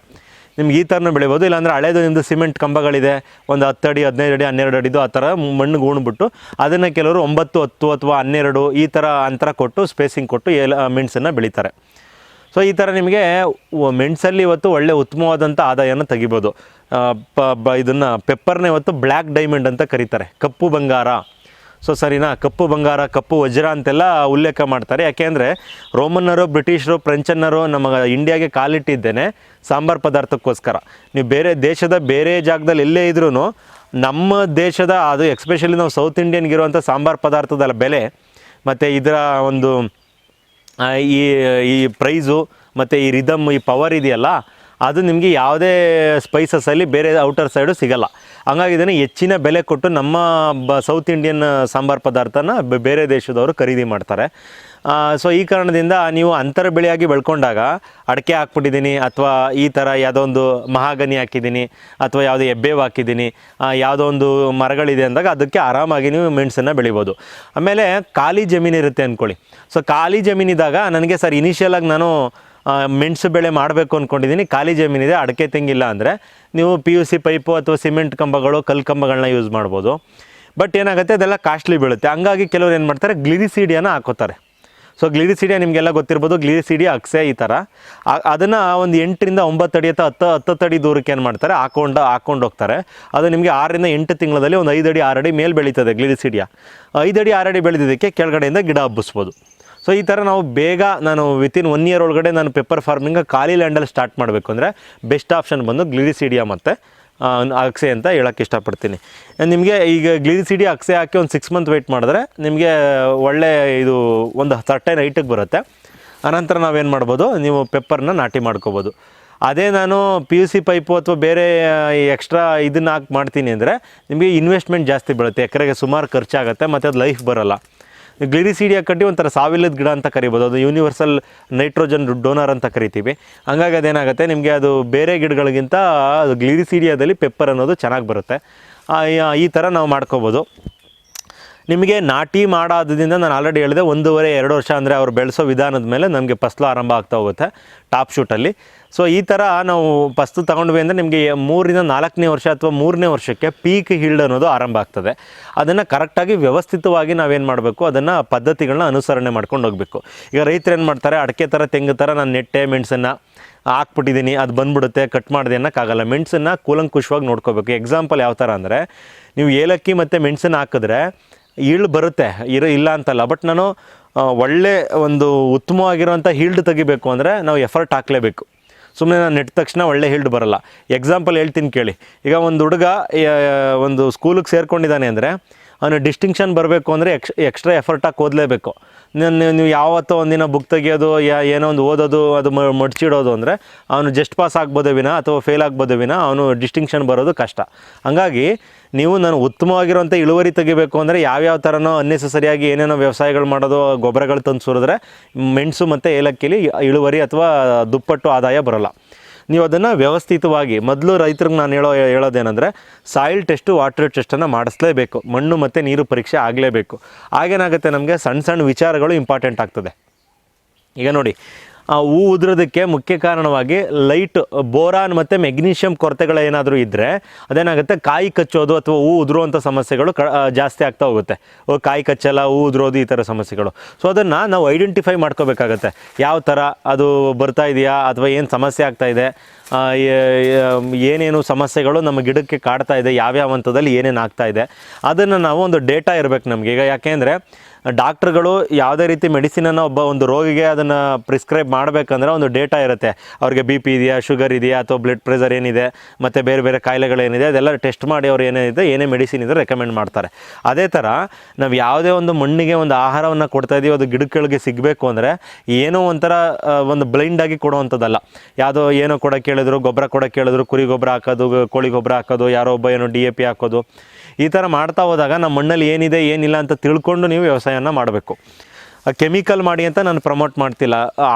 ನಿಮ್ಗೆ ಈ ಥರನೂ ಬೆಳಿಬೋದು. ಇಲ್ಲಾಂದರೆ ಹಳೇದು ನಿಮ್ಮದು ಸಿಮೆಂಟ್ ಕಂಬಗಳಿದೆ, ಒಂದು 10 ಅಡಿ 15 ಅಡಿ 12 ಅಡಿದು, ಆ ಥರ ಮಣ್ಣಿಗೆ ಉಣ್ಬಿಟ್ಟು ಅದನ್ನು ಕೆಲವರು 9, 10 ಅಥವಾ 12 ಈ ಥರ ಅಂತರ ಕೊಟ್ಟು ಸ್ಪೇಸಿಂಗ್ ಕೊಟ್ಟು ಮೆಣಸನ್ನು ಬೆಳೀತಾರೆ. ಸೊ ಈ ಥರ ನಿಮಗೆ ಮೆಣಸಲ್ಲಿ ಇವತ್ತು ಒಳ್ಳೆ ಉತ್ತಮವಾದಂಥ ಆದಾಯನ ತೆಗಿಬೋದು. ಇದನ್ನು ಪೆಪ್ಪರ್ನ ಇವತ್ತು ಬ್ಲ್ಯಾಕ್ ಡೈಮಂಡ್ ಅಂತ ಕರೀತಾರೆ, ಕಪ್ಪು ಬಂಗಾರ. ಸೊ ಸರಿನಾ, ಕಪ್ಪು ಬಂಗಾರ, ಕಪ್ಪು ವಜ್ರ ಅಂತೆಲ್ಲ ಉಲ್ಲೇಖ ಮಾಡ್ತಾರೆ. ಯಾಕೆಂದರೆ ರೋಮನ್ನರು, ಬ್ರಿಟಿಷರು, ಫ್ರೆಂಚನ್ನರು ನಮ್ಮ ಇಂಡಿಯಾಗೆ ಕಾಲಿಟ್ಟಿದ್ದೇನೆ ಸಾಂಬಾರು ಪದಾರ್ಥಕ್ಕೋಸ್ಕರ. ನೀವು ಬೇರೆ ದೇಶದ ಬೇರೆ ಜಾಗದಲ್ಲಿ ಎಲ್ಲೇ ಇದ್ರೂ ನಮ್ಮ ದೇಶದ, ಅದು ಎಕ್ಸ್ಪೆಷಲಿ ನಾವು ಸೌತ್ ಇಂಡಿಯನ್ಗಿರುವಂಥ ಸಾಂಬಾರು ಪದಾರ್ಥದ ಬೆಲೆ ಮತ್ತು ಇದರ ಒಂದು ಈ ಈ ಪ್ರೈಸು ಮತ್ತು ಈ ರಿದಮ್, ಈ ಪವರ್ ಇದೆಯಲ್ಲ, ಅದು ನಿಮಗೆ ಯಾವುದೇ ಸ್ಪೈಸಸಲ್ಲಿ ಬೇರೆ ಔಟರ್ ಸೈಡು ಸಿಗೋಲ್ಲ. ಹಂಗಾಗಿ ಇದನ್ನು ಹೆಚ್ಚಿನ ಬೆಲೆ ಕೊಟ್ಟು ನಮ್ಮ ಸೌತ್ ಇಂಡಿಯನ್ ಸಾಂಬಾರು ಪದಾರ್ಥನ ಬೇರೆ ದೇಶದವರು ಖರೀದಿ ಮಾಡ್ತಾರೆ. ಸೊ ಈ ಕಾರಣದಿಂದ ನೀವು ಅಂತರ ಬೆಳೆಯಾಗಿ ಬೆಳ್ಕೊಂಡಾಗ ಅಡಿಕೆ ಹಾಕ್ಬಿಟ್ಟಿದ್ದೀನಿ, ಅಥವಾ ಈ ಥರ ಯಾವುದೋ ಒಂದು ಮಹಾಗನಿ ಹಾಕಿದ್ದೀನಿ, ಅಥವಾ ಯಾವುದೋ ಎಬ್ಬೇವು ಹಾಕಿದ್ದೀನಿ, ಯಾವುದೋ ಒಂದು ಮರಗಳಿದೆ ಅಂದಾಗ ಅದಕ್ಕೆ ಆರಾಮಾಗಿ ನೀವು ಮೆಣಸನ್ನು ಬೆಳಿಬೋದು. ಆಮೇಲೆ ಖಾಲಿ ಜಮೀನಿರುತ್ತೆ ಅಂದ್ಕೊಳ್ಳಿ. ಸೊ ಖಾಲಿ ಜಮೀನಿದ್ದಾಗ ನನಗೆ ಸರ್ ಇನಿಷಿಯಲಾಗಿ ನಾನು ಮೆಣಸು ಬೆಳೆ ಮಾಡಬೇಕು ಅಂದ್ಕೊಂಡಿದ್ದೀನಿ, ಖಾಲಿ ಜಮೀನಿದೆ, ಅಡಿಕೆ ತೆಂಗಿಲ್ಲ ಅಂದರೆ ನೀವು PUC ಪೈಪು ಅಥವಾ ಸಿಮೆಂಟ್ ಕಂಬಗಳು, ಕಲ್ಲು ಕಂಬಗಳನ್ನ ಯೂಸ್ ಮಾಡ್ಬೋದು. ಬಟ್ ಏನಾಗುತ್ತೆ, ಅದೆಲ್ಲ ಕಾಸ್ಟ್ಲಿ ಬೀಳುತ್ತೆ. ಹಂಗಾಗಿ ಕೆಲವ್ರು ಏನು ಮಾಡ್ತಾರೆ, ಗ್ಲಿರಿಸೀಡಿಯಾನ ಹಾಕೋತಾರೆ. ಸೊ ಗ್ಲಿರಿಸೀಡಿಯಾ ನಿಮಗೆಲ್ಲ ಗೊತ್ತಿರ್ಬೋದು, ಗ್ಲಿರಿಸೀಡಿಯಾ ಅಕ್ಸೆ ಈ ಥರ ಅದನ್ನು ಒಂದು 8 ರಿಂದ 9 ಅಡಿ ಅಥವಾ 10 ಅಡಿ ದೂರಕ್ಕೆ ಏನು ಮಾಡ್ತಾರೆ, ಹಾಕೊಂಡು ಹೋಗ್ತಾರೆ. ಅದು ನಿಮಗೆ 6 ರಿಂದ 8 ತಿಂಗಳಲ್ಲಿ ಒಂದು 5 ಅಡಿ 6 ಅಡಿ ಮೇಲೆ ಬೆಳೀತದೆ ಗ್ಲಿರಿಸೀಡಿಯಾ. 5 ಅಡಿ 6 ಅಡಿ ಬೆಳೆದಿದ್ದಕ್ಕೆ ಕೆಳಗಡೆಯಿಂದ ಗಿಡ ಹಬ್ಬಿಸ್ಬೋದು. ಸೊ ಈ ಥರ ನಾವು ಬೇಗ, ನಾನು ವಿತಿನ್ 1 ಇಯರ್ ಒಳಗಡೆ ನಾನು ಪೆಪ್ಪರ್ ಫಾರ್ಮಿಂಗ್ ಖಾಲಿ ಲ್ಯಾಂಡಲ್ಲಿ ಸ್ಟಾರ್ಟ್ ಮಾಡಬೇಕು ಅಂದರೆ ಬೆಸ್ಟ್ ಆಪ್ಷನ್ ಬಂದು ಗ್ಲಿರಿಸೀಡಿಯಾ ಮತ್ತು ಅಕ್ಸೆ ಅಂತ ಹೇಳೋಕ್ಕೆ ಇಷ್ಟಪಡ್ತೀನಿ. ನಿಮಗೆ ಈಗ ಗ್ಲಿರಿಸೀಡಿಯಾ ಅಕ್ಸೆ ಹಾಕಿ ಒಂದು 6 ಮಂತ್ ವೆಯ್ಟ್ ಮಾಡಿದ್ರೆ ನಿಮಗೆ ಒಳ್ಳೆ ಇದು ಒಂದು ಸರ್ಟೈನ್ ಹೈಟಿಗೆ ಬರುತ್ತೆ. ಆನಂತರ ನಾವೇನು ಮಾಡ್ಬೋದು, ನೀವು ಪೆಪ್ಪರ್ನ ನಾಟಿ ಮಾಡ್ಕೋಬೋದು. ಅದೇ ನಾನು PUC ಪೈಪು ಅಥವಾ ಬೇರೆ ಎಕ್ಸ್ಟ್ರಾ ಇದನ್ನು ಹಾಕಿ ಮಾಡ್ತೀನಿ ಅಂದರೆ ನಿಮಗೆ ಇನ್ವೆಸ್ಟ್ಮೆಂಟ್ ಜಾಸ್ತಿ ಬೀಳುತ್ತೆ, ಎಕರೆಗೆ ಸುಮಾರು ಖರ್ಚಾಗುತ್ತೆ, ಮತ್ತು ಅದು ಲೈಫ್ ಬರೋಲ್ಲ. ಗ್ಲಿರಿಸೀಡಿಯಾ ಕಟ್ಟಿ ಒಂಥರ ಸಾವಿಲ್ಲದ ಗಿಡ ಅಂತ ಕರಿಬೋದು, ಅದು ಯೂನಿವರ್ಸಲ್ ನೈಟ್ರೋಜನ್ ಡೋನರ್ ಅಂತ ಕರಿತೀವಿ. ಹಂಗಾಗಿ ಅದೇನಾಗುತ್ತೆ, ನಿಮಗೆ ಅದು ಬೇರೆ ಗಿಡಗಳಿಗಿಂತ ಅದು ಗ್ಲಿರಿಸೀಡಿಯಾದಲ್ಲಿ ಪೆಪ್ಪರ್ ಅನ್ನೋದು ಚೆನ್ನಾಗಿ ಬರುತ್ತೆ. ಈ ಥರ ನಾವು ಮಾಡ್ಕೋಬೋದು. ನಿಮಗೆ ನಾಟಿ ಮಾಡೋದ್ರಿಂದ ನಾನು ಆಲ್ರೆಡಿ ಹೇಳಿದೆ 1.5-2 ವರ್ಷ ಅಂದರೆ ಅವ್ರು ಬೆಳೆಸೋ ವಿಧಾನದ ಮೇಲೆ ನಮಗೆ ಫಸಲು ಆರಂಭ ಆಗ್ತಾ ಹೋಗುತ್ತೆ ಟಾಪ್ ಶೂಟಲ್ಲಿ. ಸೊ ಈ ಥರ ನಾವು ಫಸ್ಲು ತೊಗೊಂಡ್ವಿ ಅಂದರೆ ನಿಮಗೆ 3 ರಿಂದ 4ನೇ ವರ್ಷ ಅಥವಾ 3ನೇ ವರ್ಷಕ್ಕೆ ಪೀಕ್ ಹೀಲ್ಡ್ ಅನ್ನೋದು ಆರಂಭ ಆಗ್ತದೆ. ಅದನ್ನು ಕರೆಕ್ಟಾಗಿ ವ್ಯವಸ್ಥಿತವಾಗಿ ನಾವೇನು ಮಾಡಬೇಕು, ಅದನ್ನು ಪದ್ಧತಿಗಳನ್ನ ಅನುಸರಣೆ ಮಾಡ್ಕೊಂಡು ಹೋಗಬೇಕು. ಈಗ ರೈತರು ಏನು ಮಾಡ್ತಾರೆ, ಅಡಿಕೆ ಥರ ತೆಂಗು ಥರ ನಾನು ನೆಟ್ಟೆ ಮೆಣಸನ್ನು ಹಾಕ್ಬಿಟ್ಟಿದ್ದೀನಿ, ಅದು ಬಂದ್ಬಿಡುತ್ತೆ, ಕಟ್ ಮಾಡಿದೆ ಅನ್ನೋಕ್ಕಾಗಲ್ಲ. ಮೆಣಸನ್ನು ಕೂಲಂಕುಷವಾಗಿ ನೋಡ್ಕೋಬೇಕು. ಎಕ್ಸಾಂಪಲ್ ಯಾವ ಥರ ಅಂದರೆ, ನೀವು ಏಲಕ್ಕಿ ಮತ್ತು ಮೆಣಸನ್ನು ಹಾಕಿದ್ರೆ ಈಳು ಬರುತ್ತೆ, ಇಲ್ಲ ಅಂತಲ್ಲ. ಬಟ್ ನಾನು ಒಳ್ಳೆ ಒಂದು ಉತ್ತಮವಾಗಿರುವಂಥ ಹೀಲ್ಡ್ ತೆಗಿಬೇಕು ಅಂದರೆ ನಾವು ಎಫರ್ಟ್ ಹಾಕಲೇಬೇಕು. ಸುಮ್ಮನೆ ನಾನು ನೆಟ್ಟ ತಕ್ಷಣ ಒಳ್ಳೆ ಹೀಲ್ಡ್ ಬರೋಲ್ಲ. ಎಕ್ಸಾಂಪಲ್ ಹೇಳ್ತೀನಿ ಕೇಳಿ. ಈಗ ಒಂದು ಹುಡುಗ ಒಂದು ಸ್ಕೂಲಿಗೆ ಸೇರ್ಕೊಂಡಿದ್ದಾನೆ ಅಂದರೆ ಅವನು ಡಿಸ್ಟಿಂಕ್ಷನ್ ಬರಬೇಕು ಅಂದರೆ ಎಕ್ಸ್ಟ್ರಾ ಎಫರ್ಟ್ ಹಾಕಿ ಓದಲೇಬೇಕು. ನೀವು ಯಾವತ್ತೋ ಒಂದಿನ ಬುಕ್ ತೆಗಿಯೋದು, ಏನೋ ಒಂದು ಓದೋದು, ಅದು ಮಡ್ಚಿಡೋದು ಅಂದರೆ ಅವನು ಜಸ್ಟ್ ಪಾಸ್ ಆಗ್ಬೋದೇ ವಿನ ಅಥವಾ ಫೇಲ್ ಆಗ್ಬೋದೇ ವಿನ ಅವನು ಡಿಸ್ಟಿಂಕ್ಷನ್ ಬರೋದು ಕಷ್ಟ. ಹಂಗಾಗಿ ನಾನು ಉತ್ತಮವಾಗಿರುವಂಥ ಇಳುವರಿ ತೆಗಿಬೇಕು ಅಂದರೆ ಯಾವ್ಯಾವ ಥರನೋ ಅನ್ನೆಸರಿಯಾಗಿ ಏನೇನೋ ವ್ಯವಸಾಯಗಳು ಮಾಡೋದು, ಗೊಬ್ಬರಗಳು ತಂದು ಸುರಿದ್ರೆ ಮೆಣಸು ಮತ್ತು ಏಲಕ್ಕಿಲಿ ಇಳುವರಿ ಅಥವಾ ದುಪ್ಪಟ್ಟು ಆದಾಯ ಬರೋಲ್ಲ. ನೀವು ಅದನ್ನು ವ್ಯವಸ್ಥಿತವಾಗಿ ಮೊದಲು ರೈತರಿಗೆ ನಾನು ಹೇಳೋದೇನೆಂದರೆ ಸಾಯಿಲ್ ಟೆಸ್ಟು, ವಾಟರ್ ಟೆಸ್ಟನ್ನು ಮಾಡಿಸ್ಲೇಬೇಕು. ಮಣ್ಣು ಮತ್ತು ನೀರು ಪರೀಕ್ಷೆ ಆಗಲೇಬೇಕು. ಆಗೇನಾಗುತ್ತೆ, ನಮಗೆ ಸಣ್ಣ ಸಣ್ಣ ವಿಚಾರಗಳು ಇಂಪಾರ್ಟೆಂಟ್ ಆಗ್ತದೆ. ಈಗ ನೋಡಿ, ಹೂ ಉದುರೋದಕ್ಕೆ ಮುಖ್ಯ ಕಾರಣವಾಗಿ ಲೈಟ್, ಬೋರಾನ್ ಮತ್ತು ಮೆಗ್ನೀಷಿಯಮ್ ಕೊರತೆಗಳು ಏನಾದರೂ ಇದ್ದರೆ ಅದೇನಾಗುತ್ತೆ, ಕಾಯಿ ಕಚ್ಚೋದು ಅಥವಾ ಹೂ ಉದುರುವಂಥ ಸಮಸ್ಯೆಗಳು ಜಾಸ್ತಿ ಆಗ್ತಾ ಹೋಗುತ್ತೆ. ಕಾಯಿ ಕಚ್ಚಲ್ಲ, ಹೂ ಉದುರೋದು, ಈ ಥರ ಸಮಸ್ಯೆಗಳು. ಸೊ ಅದನ್ನು ನಾವು ಐಡೆಂಟಿಫೈ ಮಾಡ್ಕೋಬೇಕಾಗತ್ತೆ. ಯಾವ ಥರ ಅದು ಬರ್ತಾ ಇದೆಯಾ, ಅಥವಾ ಏನು ಸಮಸ್ಯೆ ಆಗ್ತಾಯಿದೆ, ಏನೇನು ಸಮಸ್ಯೆಗಳು ನಮ್ಮ ಗಿಡಕ್ಕೆ ಕಾಡ್ತಾ ಇದೆ, ಯಾವ್ಯಾವ ಹಂತದಲ್ಲಿ ಏನೇನು ಆಗ್ತಾಯಿದೆ, ಅದನ್ನು ನಾವು ಒಂದು ಡೇಟಾ ಇರಬೇಕು ನಮಗೆ. ಈಗ ಯಾಕೆಂದರೆ ಡಾಕ್ಟ್ರುಗಳು ಯಾವುದೇ ರೀತಿ ಮೆಡಿಸಿನನ್ನು ಒಂದು ರೋಗಿಗೆ ಅದನ್ನು ಪ್ರಿಸ್ಕ್ರೈಬ್ ಮಾಡಬೇಕಂದ್ರೆ ಒಂದು ಡೇಟಾ ಇರುತ್ತೆ. ಅವ್ರಿಗೆ BP ಇದೆಯಾ, ಶುಗರ್ ಇದೆಯಾ, ಅಥವಾ ಬ್ಲಡ್ ಪ್ರೆಷರ್ ಏನಿದೆ, ಮತ್ತು ಬೇರೆ ಬೇರೆ ಕಾಯಿಲೆಗಳೇನಿದೆ ಅದೆಲ್ಲ ಟೆಸ್ಟ್ ಮಾಡಿ ಅವ್ರು ಏನೇ ಮೆಡಿಸಿನ್ ಇದ್ದರೆ ರೆಕಮೆಂಡ್ ಮಾಡ್ತಾರೆ. ಅದೇ ಥರ ನಾವು ಯಾವುದೇ ಒಂದು ಮಣ್ಣಿಗೆ ಒಂದು ಆಹಾರವನ್ನು ಕೊಡ್ತಾಯಿದ್ದೀವಿ, ಅದು ಗಿಡಗಳಿಗೆ ಸಿಗಬೇಕು ಅಂದರೆ ಏನೋ ಒಂಥರ ಒಂದು ಬ್ಲೈಂಡಾಗಿ ಕೊಡುವಂಥದ್ದಲ್ಲ. ಯಾವುದೋ ಏನೋ ಕೊಡೋಕ್ಕೆ ಹೇಳಿದ್ರು, ಗೊಬ್ಬರ ಕೊಡೋಕ್ಕೆ ಹೇಳಿದ್ರು, ಕುರಿ ಗೊಬ್ಬರ ಹಾಕೋದು, ಕೋಳಿ ಗೊಬ್ಬರ ಹಾಕೋದು, ಯಾರೋ ಒಬ್ಬ ಏನೋ DAP ಹಾಕೋದು, ಈ ಥರ ಮಾಡ್ತಾ ಹೋದಾಗ ನಮ್ಮ ಮಣ್ಣಲ್ಲಿ ಏನಿದೆ ಏನಿಲ್ಲ ಅಂತ ತಿಳ್ಕೊಂಡು ನೀವು ವ್ಯವಸಾಯನ ಮಾಡಬೇಕು. ಕೆಮಿಕಲ್ ಮಾಡಿ ಅಂತ ನಾನು ಪ್ರಮೋಟ್ ಮಾಡ್ತಿಲ್ಲ,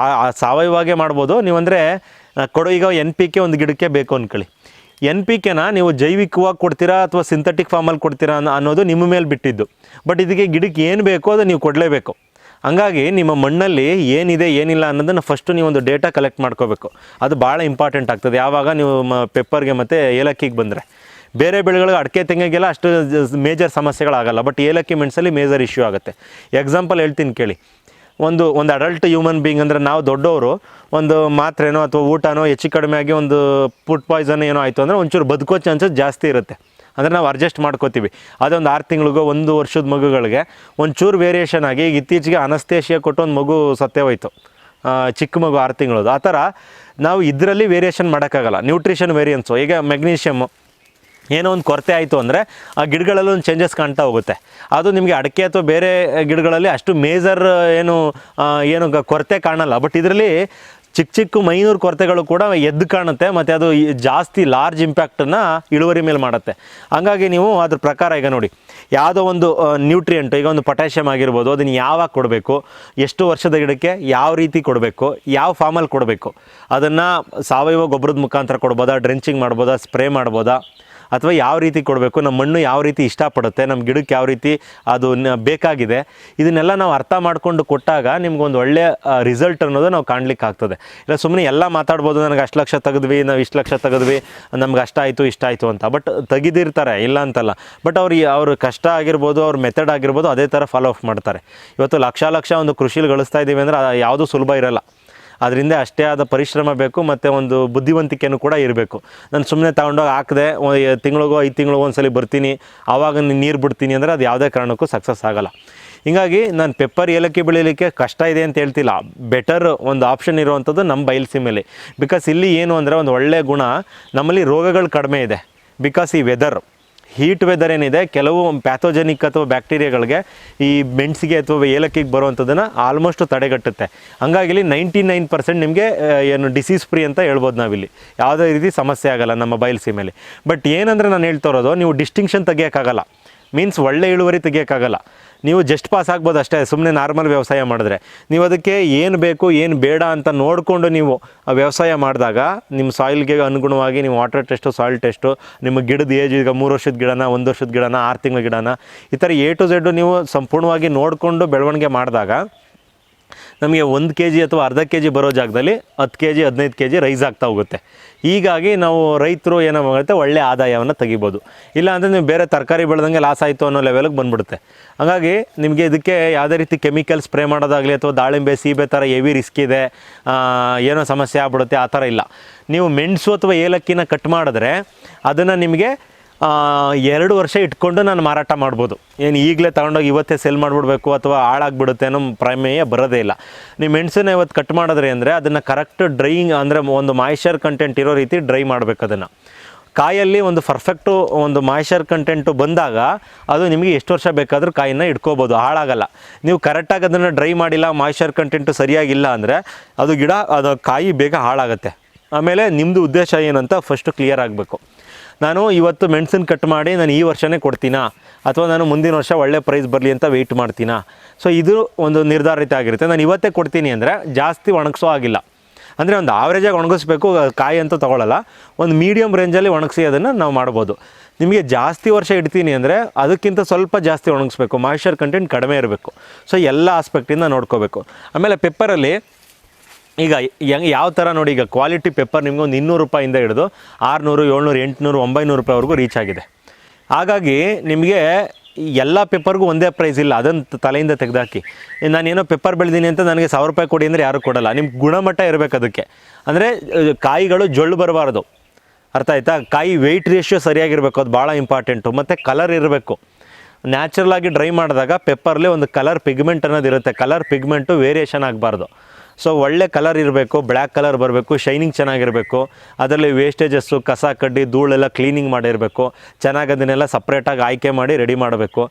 ಸಾವಯವವಾಗೇ ಮಾಡ್ಬೋದು ನೀವು. ಅಂದರೆ ಈಗ NPK ಒಂದು ಗಿಡಕ್ಕೆ ಬೇಕು ಅಂದ್ಕೊಳ್ಳಿ. NPKನ ನೀವು ಜೈವಿಕವಾಗಿ ಕೊಡ್ತೀರಾ ಅಥವಾ ಸಿಂಥೆಟಿಕ್ ಫಾರ್ಮಲ್ಲಿ ಕೊಡ್ತೀರಾ ಅನ್ನೋದು ನಿಮ್ಮ ಮೇಲೆ ಬಿಟ್ಟಿದ್ದು. ಬಟ್ ಇದಕ್ಕೆ ಗಿಡಕ್ಕೆ ಏನು ಬೇಕೋ ಅದು ನೀವು ಕೊಡಲೇಬೇಕು. ಹಂಗಾಗಿ ನಿಮ್ಮ ಮಣ್ಣಲ್ಲಿ ಏನಿದೆ ಏನಿಲ್ಲ ಅನ್ನೋದನ್ನು ಫಸ್ಟು ನೀವೊಂದು ಡೇಟಾ ಕಲೆಕ್ಟ್ ಮಾಡ್ಕೋಬೇಕು. ಅದು ಭಾಳ ಇಂಪಾರ್ಟೆಂಟ್ ಆಗ್ತದೆ ಯಾವಾಗ ನೀವು ಪೆಪ್ಪರ್ಗೆ ಮತ್ತು ಏಲಕ್ಕಿಗೆ ಬಂದರೆ. ಬೇರೆ ಬೆಳೆಗಳಿಗೆ, ಅಡಿಕೆ ತೆಂಗಿಗೆಲ್ಲ ಅಷ್ಟು ಮೇಜರ್ ಸಮಸ್ಯೆಗಳಾಗಲ್ಲ, ಬಟ್ ಏಲಕ್ಕಿ ಮೆಣಸಲ್ಲಿ ಮೇಜರ್ ಇಶ್ಯೂ ಆಗುತ್ತೆ. ಎಕ್ಸಾಂಪಲ್ ಹೇಳ್ತೀನಿ ಕೇಳಿ. ಒಂದು ಅಡಲ್ಟ್ ಹ್ಯೂಮನ್ ಬೀಯಿಂಗ್ ಅಂದರೆ ನಾವು ದೊಡ್ಡವರು, ಒಂದು ಮಾತ್ರೆನೋ ಅಥವಾ ಊಟನೋ ಹೆಚ್ಚು ಕಡಿಮೆ ಆಗಿ ಒಂದು ಫುಡ್ ಪಾಯ್ಸನ್ ಏನೋ ಆಯಿತು ಅಂದರೆ ಒಂಚೂರು ಬದುಕೋ ಚಾನ್ಸಸ್ ಜಾಸ್ತಿ ಇರುತ್ತೆ. ಅಂದರೆ ನಾವು ಅಡ್ಜಸ್ಟ್ ಮಾಡ್ಕೋತೀವಿ. ಅದೊಂದು 6 ತಿಂಗಳಿಗೋ 1 ವರ್ಷದ ಮಗುಗಳಿಗೆ ಒಂಚೂರು ವೇರಿಯೇಷನ್ ಆಗಿ ಈಗ ಇತ್ತೀಚೆಗೆ ಅನಸ್ತೇಷಿಯಾ ಕೊಟ್ಟು ಒಂದು ಮಗು ಸತ್ತೇ ಹೋಯ್ತು, ಚಿಕ್ಕ ಮಗು 6 ತಿಂಗಳದು. ಆ ಥರ ನಾವು ಇದರಲ್ಲಿ ವೇರಿಯೇಷನ್ ಮಾಡೋಕ್ಕಾಗಲ್ಲ. ನ್ಯೂಟ್ರಿಷನ್ ವೇರಿಯನ್ಸು, ಈಗ ಮೆಗ್ನೀಷಿಯಮ್ಮು ಏನೋ ಒಂದು ಕೊರತೆ ಆಯಿತು ಅಂದರೆ ಆ ಗಿಡಗಳಲ್ಲೂ ಒಂದು ಚೇಂಜಸ್ ಕಾಣ್ತಾ ಹೋಗುತ್ತೆ. ಅದು ನಿಮಗೆ ಅಡಿಕೆ ಅಥವಾ ಬೇರೆ ಗಿಡಗಳಲ್ಲಿ ಅಷ್ಟು ಮೇಜರ್ ಏನು ಕೊರತೆ ಕಾಣಲ್ಲ. ಬಟ್ ಇದರಲ್ಲಿ ಚಿಕ್ಕ ಚಿಕ್ಕ ಮೈನೂರು ಕೊರತೆಗಳು ಕೂಡ ಎದ್ದು ಕಾಣುತ್ತೆ, ಮತ್ತು ಅದು ಜಾಸ್ತಿ ಲಾರ್ಜ್ ಇಂಪ್ಯಾಕ್ಟನ್ನು ಇಳುವರಿ ಮೇಲೆ ಮಾಡುತ್ತೆ. ಹಂಗಾಗಿ ನೀವು ಅದ್ರ ಪ್ರಕಾರ ಈಗ ನೋಡಿ, ಯಾವುದೋ ಒಂದು ನ್ಯೂಟ್ರಿಯೆಂಟು, ಈಗ ಒಂದು ಪೊಟ್ಯಾಷಿಯಮ್ ಆಗಿರ್ಬೋದು, ಅದನ್ನು ಯಾವಾಗ ಕೊಡಬೇಕು, ಎಷ್ಟು ವರ್ಷದ ಗಿಡಕ್ಕೆ ಯಾವ ರೀತಿ ಕೊಡಬೇಕು, ಯಾವ ಫಾರ್ಮಲ್ಲಿ ಕೊಡಬೇಕು, ಅದನ್ನು ಸಾವಯವ ಗೊಬ್ಬರದ ಮುಖಾಂತರ ಕೊಡ್ಬೋದಾ, ಡ್ರೆಂಚಿಂಗ್ ಮಾಡ್ಬೋದಾ, ಸ್ಪ್ರೇ ಮಾಡ್ಬೋದಾ, ಅಥವಾ ಯಾವ ರೀತಿ ಕೊಡಬೇಕು, ನಮ್ಮ ಮಣ್ಣು ಯಾವ ರೀತಿ ಇಷ್ಟಪಡುತ್ತೆ, ನಮ್ಮ ಗಿಡಕ್ಕೆ ಯಾವ ರೀತಿ ಅದು ಬೇಕಾಗಿದೆ, ಇದನ್ನೆಲ್ಲ ನಾವು ಅರ್ಥ ಮಾಡಿಕೊಂಡು ಕೊಟ್ಟಾಗ ನಿಮ್ಗೊಂದು ಒಳ್ಳೆಯ ರಿಸಲ್ಟ್ ಅನ್ನೋದು ನಾವು ಕಾಣಲಿಕ್ಕೆ ಆಗ್ತದೆ. ಇಲ್ಲ ಸುಮ್ಮನೆ ಎಲ್ಲ ಮಾತಾಡ್ಬೋದು, ನನಗೆ ಅಷ್ಟು ಲಕ್ಷ ತೆಗೆದ್ವಿ, ನಾವು ಇಷ್ಟು ಲಕ್ಷ ತೆಗೆದ್ವಿ, ನಮ್ಗೆ ಅಷ್ಟಾಯಿತು ಇಷ್ಟಾಯಿತು ಅಂತ. ಬಟ್ ತೆಗೆದಿರ್ತಾರೆ, ಇಲ್ಲ ಅಂತಲ್ಲ. ಬಟ್ ಅವ್ರ ಕಷ್ಟ ಆಗಿರ್ಬೋದು, ಅವ್ರ ಮೆಥಡ್ ಆಗಿರ್ಬೋದು, ಅದೇ ಥರ ಫಾಲೋ ಅಪ್ ಮಾಡ್ತಾರೆ. ಇವತ್ತು ಲಕ್ಷ ಒಂದು ಕೃಷಿಲಿ ಗಳಿಸ್ತಾ ಇದ್ದೀವಿ ಅಂದರೆ ಯಾವುದೂ ಸುಲಭ ಇರಲ್ಲ. ಅದರಿಂದ ಅಷ್ಟೇ ಆದ ಪರಿಶ್ರಮ ಬೇಕು, ಮತ್ತು ಒಂದು ಬುದ್ಧಿವಂತಿಕೆಯೂ ಕೂಡ ಇರಬೇಕು. ನಾನು ಸುಮ್ಮನೆ ತಗೊಂಡೋಗಿ ಹಾಕಿದೆ, ತಿಂಗಳಿಗೋ 5 ತಿಂಗಳಿಗೋ ಒಂದ್ಸಲ ಬರ್ತೀನಿ, ಆವಾಗ ನೀರು ಬಿಡ್ತೀನಿ ಅಂದರೆ ಅದು ಯಾವುದೇ ಕಾರಣಕ್ಕೂ ಸಕ್ಸಸ್ ಆಗೋಲ್ಲ. ಹೀಗಾಗಿ ನಾನು ಪೆಪ್ಪರ್ ಏಲಕ್ಕಿ ಬೆಳೀಲಿಕ್ಕೆ ಕಷ್ಟ ಇದೆ ಅಂತ ಹೇಳ್ತಿಲ್ಲ. ಬೆಟರ್ ಒಂದು ಆಪ್ಷನ್ ಇರುವಂಥದ್ದು ನಮ್ಮ ಬಯಲುಸೀಮೆಯಲ್ಲಿ. ಬಿಕಾಸ್ ಇಲ್ಲಿ ಏನು ಅಂದರೆ ಒಂದು ಒಳ್ಳೆಯ ಗುಣ, ನಮ್ಮಲ್ಲಿ ರೋಗಗಳು ಕಡಿಮೆ ಇದೆ. ಬಿಕಾಸ್ ಈ ವೆದರ್, ಹೀಟ್ ವೆದರ್ ಏನಿದೆ, ಕೆಲವು ಪ್ಯಾಥೋಜೆನಿಕ್ ಅಥವಾ ಬ್ಯಾಕ್ಟೀರಿಯಾಗಳಿಗೆ ಈ ಮೆಣಸಿಗೆ ಅಥವಾ ಏಲಕ್ಕಿಗೆ ಬರುವಂಥದ್ದನ್ನು ಆಲ್ಮೋಸ್ಟ್ ತಡೆಗಟ್ಟುತ್ತೆ. ಹಂಗಾಗಿ 99% ನಿಮಗೆ ಏನು ಡಿಸೀಸ್ ಫ್ರೀ ಅಂತ ಹೇಳ್ಬೋದು ನಾವಿಲ್ಲಿ. ಯಾವುದೇ ರೀತಿ ಸಮಸ್ಯೆ ಆಗೋಲ್ಲ ನಮ್ಮ ಬಯಲುಸೀಮೆಯಲ್ಲಿ. ಬಟ್ ಏನಂದರೆ ನಾನು ಹೇಳ್ತಾ ಇರೋದು, ನೀವು ಡಿಸ್ಟಿಂಕ್ಷನ್ ತೆಗಿಯೋಕ್ಕಾಗಲ್ಲ. ಮೀನ್ಸ್ ಒಳ್ಳೆ ಇಳುವರಿ ತೆಗಿಯೋಕ್ಕಾಗಲ್ಲ. ನೀವು ಜಸ್ಟ್ ಪಾಸ್ ಆಗ್ಬೋದು ಅಷ್ಟೇ, ಸುಮ್ಮನೆ ನಾರ್ಮಲ್ ವ್ಯವಸಾಯ ಮಾಡಿದ್ರೆ. ನೀವು ಅದಕ್ಕೆ ಏನು ಬೇಕು ಏನು ಬೇಡ ಅಂತ ನೋಡಿಕೊಂಡು ನೀವು ಆ ವ್ಯವಸಾಯ ಮಾಡಿದಾಗ ನಿಮ್ಮ ಸಾಯಿಲ್ಗೆ ಅನುಗುಣವಾಗಿ ನೀವು ವಾಟರ್ ಟೆಸ್ಟು, ಸಾಯಿಲ್ ಟೆಸ್ಟು, ನಿಮ್ಮ ಗಿಡದ ಏಜ್, ಈಗ 3 ವರ್ಷದ ಗಿಡನ, 1 ವರ್ಷದ ಗಿಡನ, 6 ತಿಂಗಳ ಗಿಡನ, ಈ ಥರ A to Z ನೀವು ಸಂಪೂರ್ಣವಾಗಿ ನೋಡಿಕೊಂಡು ಬೆಳವಣಿಗೆ ಮಾಡಿದಾಗ ನಮಗೆ 1 kg ಅಥವಾ ಅರ್ಧ kg ಬರೋ ಜಾಗದಲ್ಲಿ 10 kg 15 kg ರೈಸ್ ಆಗ್ತಾ ಹೋಗುತ್ತೆ. ಹೀಗಾಗಿ ನಾವು ರೈತರು ಏನಾಗುತ್ತೆ, ಒಳ್ಳೆ ಆದಾಯವನ್ನು ತೆಗಿಬೋದು. ಇಲ್ಲ ಅಂದರೆ ನೀವು ಬೇರೆ ತರಕಾರಿ ಬೆಳೆದಂಗೆ ಲಾಸ್ ಆಯಿತು ಅನ್ನೋ ಲೆವೆಲ್ಗೆ ಬಂದುಬಿಡುತ್ತೆ. ಹಾಗಾಗಿ ನಿಮಗೆ ಇದಕ್ಕೆ ಯಾವುದೇ ರೀತಿ ಕೆಮಿಕಲ್ ಸ್ಪ್ರೇ ಮಾಡೋದಾಗಲಿ ಅಥವಾ ದಾಳಿಂಬೆ, ಸೀಬೆ ಥರ ಹೆವಿ ರಿಸ್ಕ್ ಇದೆ, ಏನೋ ಸಮಸ್ಯೆ ಆಗ್ಬಿಡುತ್ತೆ, ಆ ಥರ ಇಲ್ಲ. ನೀವು ಮೆಣಸು ಅಥವಾ ಏಲಕ್ಕಿನ ಕಟ್ ಮಾಡಿದ್ರೆ ಅದನ್ನು ನಿಮಗೆ 2 ವರ್ಷ ಇಟ್ಕೊಂಡು ನಾನು ಮಾರಾಟ ಮಾಡ್ಬೋದು. ಏನು ಈಗಲೇ ತೊಗೊಂಡೋಗಿ ಇವತ್ತೇ ಸೆಲ್ ಮಾಡಿಬಿಡ್ಬೇಕು ಅಥವಾ ಹಾಳಾಗ್ಬಿಡುತ್ತೆ ಅನ್ನೋ ಪ್ರಮೇಯ ಬರೋದೇ ಇಲ್ಲ. ನೀವು ಮೆಣಸನ್ನ ಇವತ್ತು ಕಟ್ ಮಾಡಿದ್ರೆ ಅಂದರೆ ಅದನ್ನು ಕರೆಕ್ಟ್ ಡ್ರೈಯಿಂಗ್, ಅಂದರೆ ಒಂದು ಮಾಯ್ಶ್ಚರ್ ಕಂಟೆಂಟ್ ಇರೋ ರೀತಿ ಡ್ರೈ ಮಾಡಬೇಕು. ಅದನ್ನು ಕಾಯಲ್ಲಿ ಒಂದು ಪರ್ಫೆಕ್ಟು ಒಂದು ಮಾಯ್ಶ್ಚರ್ ಕಂಟೆಂಟು ಬಂದಾಗ ಅದು ನಿಮಗೆ ಎಷ್ಟು ವರ್ಷ ಬೇಕಾದರೂ ಕಾಯಿನ ಇಟ್ಕೋಬೋದು, ಹಾಳಾಗಲ್ಲ. ನೀವು ಕರೆಕ್ಟಾಗಿ ಅದನ್ನು ಡ್ರೈ ಮಾಡಿಲ್ಲ, ಮಾಯ್ಶ್ಚರ್ ಕಂಟೆಂಟು ಸರಿಯಾಗಿಲ್ಲ ಅಂದರೆ ಅದು ಕಾಯಿ ಬೇಗ ಹಾಳಾಗುತ್ತೆ. ಆಮೇಲೆ ನಿಮ್ಮದು ಉದ್ದೇಶ ಏನಂತ ಫಸ್ಟು ಕ್ಲಿಯರ್ ಆಗಬೇಕು. ನಾನು ಇವತ್ತು ಮೆಣಸನ್ನು ಕಟ್ ಮಾಡಿ ನಾನು ಈ ವರ್ಷವೇ ಕೊಡ್ತೀನಾ, ಅಥವಾ ನಾನು ಮುಂದಿನ ವರ್ಷ ಒಳ್ಳೆ ಪ್ರೈಸ್ ಬರಲಿ ಅಂತ ವೆಯ್ಟ್ ಮಾಡ್ತೀನಾ. ಸೊ ಇದು ಒಂದು ನಿರ್ಧಾರಿತ ಆಗಿರುತ್ತೆ. ನಾನು ಇವತ್ತೇ ಕೊಡ್ತೀನಿ ಅಂದರೆ ಜಾಸ್ತಿ ಒಣಗಿಸೋ ಆಗಿಲ್ಲ. ಅಂದರೆ ಒಂದು ಆವ್ರೇಜಾಗಿ ಒಣಗಿಸ್ಬೇಕು, ಕಾಯಿ ಅಂತೂ ತೊಗೊಳ್ಳಲ್ಲ. ಒಂದು ಮೀಡಿಯಮ್ ರೇಂಜಲ್ಲಿ ಒಣಗಿಸಿ ಅದನ್ನು ನಾವು ಮಾಡ್ಬೋದು. ನಿಮಗೆ ಜಾಸ್ತಿ ವರ್ಷ ಇಡ್ತೀನಿ ಅಂದರೆ ಅದಕ್ಕಿಂತ ಸ್ವಲ್ಪ ಜಾಸ್ತಿ ಒಣಗಿಸ್ಬೇಕು, ಮಾಯ್ಶ್ಚರ್ ಕಂಟೆಂಟ್ ಕಡಿಮೆ ಇರಬೇಕು. ಸೊ ಎಲ್ಲ ಆಸ್ಪೆಕ್ಟಿಂದ ನೋಡ್ಕೋಬೇಕು. ಆಮೇಲೆ ಪೆಪ್ಪರಲ್ಲಿ ಈಗ ಯಾವ ಥರ ನೋಡಿ, ಈಗ ಕ್ವಾಲಿಟಿ ಪೆಪ್ಪರ್ ನಿಮಗೆ ಒಂದು 200 ರೂಪಾಯಿಂದ ಹಿಡಿದು 600, 700, 800, 900 ರೂಪಾಯಿವರೆಗೂ ರೀಚ್ ಆಗಿದೆ. ಹಾಗಾಗಿ ನಿಮಗೆ ಎಲ್ಲ ಪೆಪ್ಪರ್ಗೂ ಒಂದೇ ಪ್ರೈಸ್ ಇಲ್ಲ. ಅದನ್ನು ತಲೆಯಿಂದ ತೆಗೆದಾಕಿ. ನಾನೇನೋ ಪೆಪ್ಪರ್ ಬೆಳೆದೀನಿ ಅಂತ ನನಗೆ 1000 ರೂಪಾಯಿ ಕೊಡಿ ಅಂದರೆ ಯಾರೂ ಕೊಡಲ್ಲ. ನಿಮ್ಮ ಗುಣಮಟ್ಟ ಇರಬೇಕು ಅದಕ್ಕೆ. ಅಂದರೆ ಕಾಯಿಗಳು ಜೊಳ್ಳು ಬರಬಾರ್ದು, ಅರ್ಥ ಆಯ್ತಾ? ಕಾಯಿ ವೆಯ್ಟ್ ರೇಷಿಯೋ ಸರಿಯಾಗಿರಬೇಕು, ಅದು ಭಾಳ ಇಂಪಾರ್ಟೆಂಟು. ಮತ್ತು ಕಲರ್ ಇರಬೇಕು. ನ್ಯಾಚುರಲಾಗಿ ಡ್ರೈ ಮಾಡಿದಾಗ ಪೆಪ್ಪರ್ಲಿ ಒಂದು ಕಲರ್ ಪಿಗ್ಮೆಂಟ್ ಅನ್ನೋದು ಇರುತ್ತೆ. ಕಲರ್ ಪಿಗ್ಮೆಂಟು ವೇರಿಯೇಷನ್ ಆಗಬಾರ್ದು. ಸೊ ಒಳ್ಳೆ ಕಲರ್ ಇರಬೇಕು, ಬ್ಲ್ಯಾಕ್ ಕಲರ್ ಬರಬೇಕು, ಶೈನಿಂಗ್ ಚೆನ್ನಾಗಿರಬೇಕು. ಅದರಲ್ಲಿ ವೇಸ್ಟೇಜಸ್ಸು, ಕಸ ಕಡ್ಡಿ, ಧೂಳೆಲ್ಲ ಕ್ಲೀನಿಂಗ್ ಮಾಡಿರಬೇಕು. ಚೆನ್ನಾಗಿ ಅದನ್ನೆಲ್ಲ ಸಪ್ರೇಟಾಗಿ ಆಯ್ಕೆ ಮಾಡಿ ರೆಡಿ ಮಾಡಬೇಕು.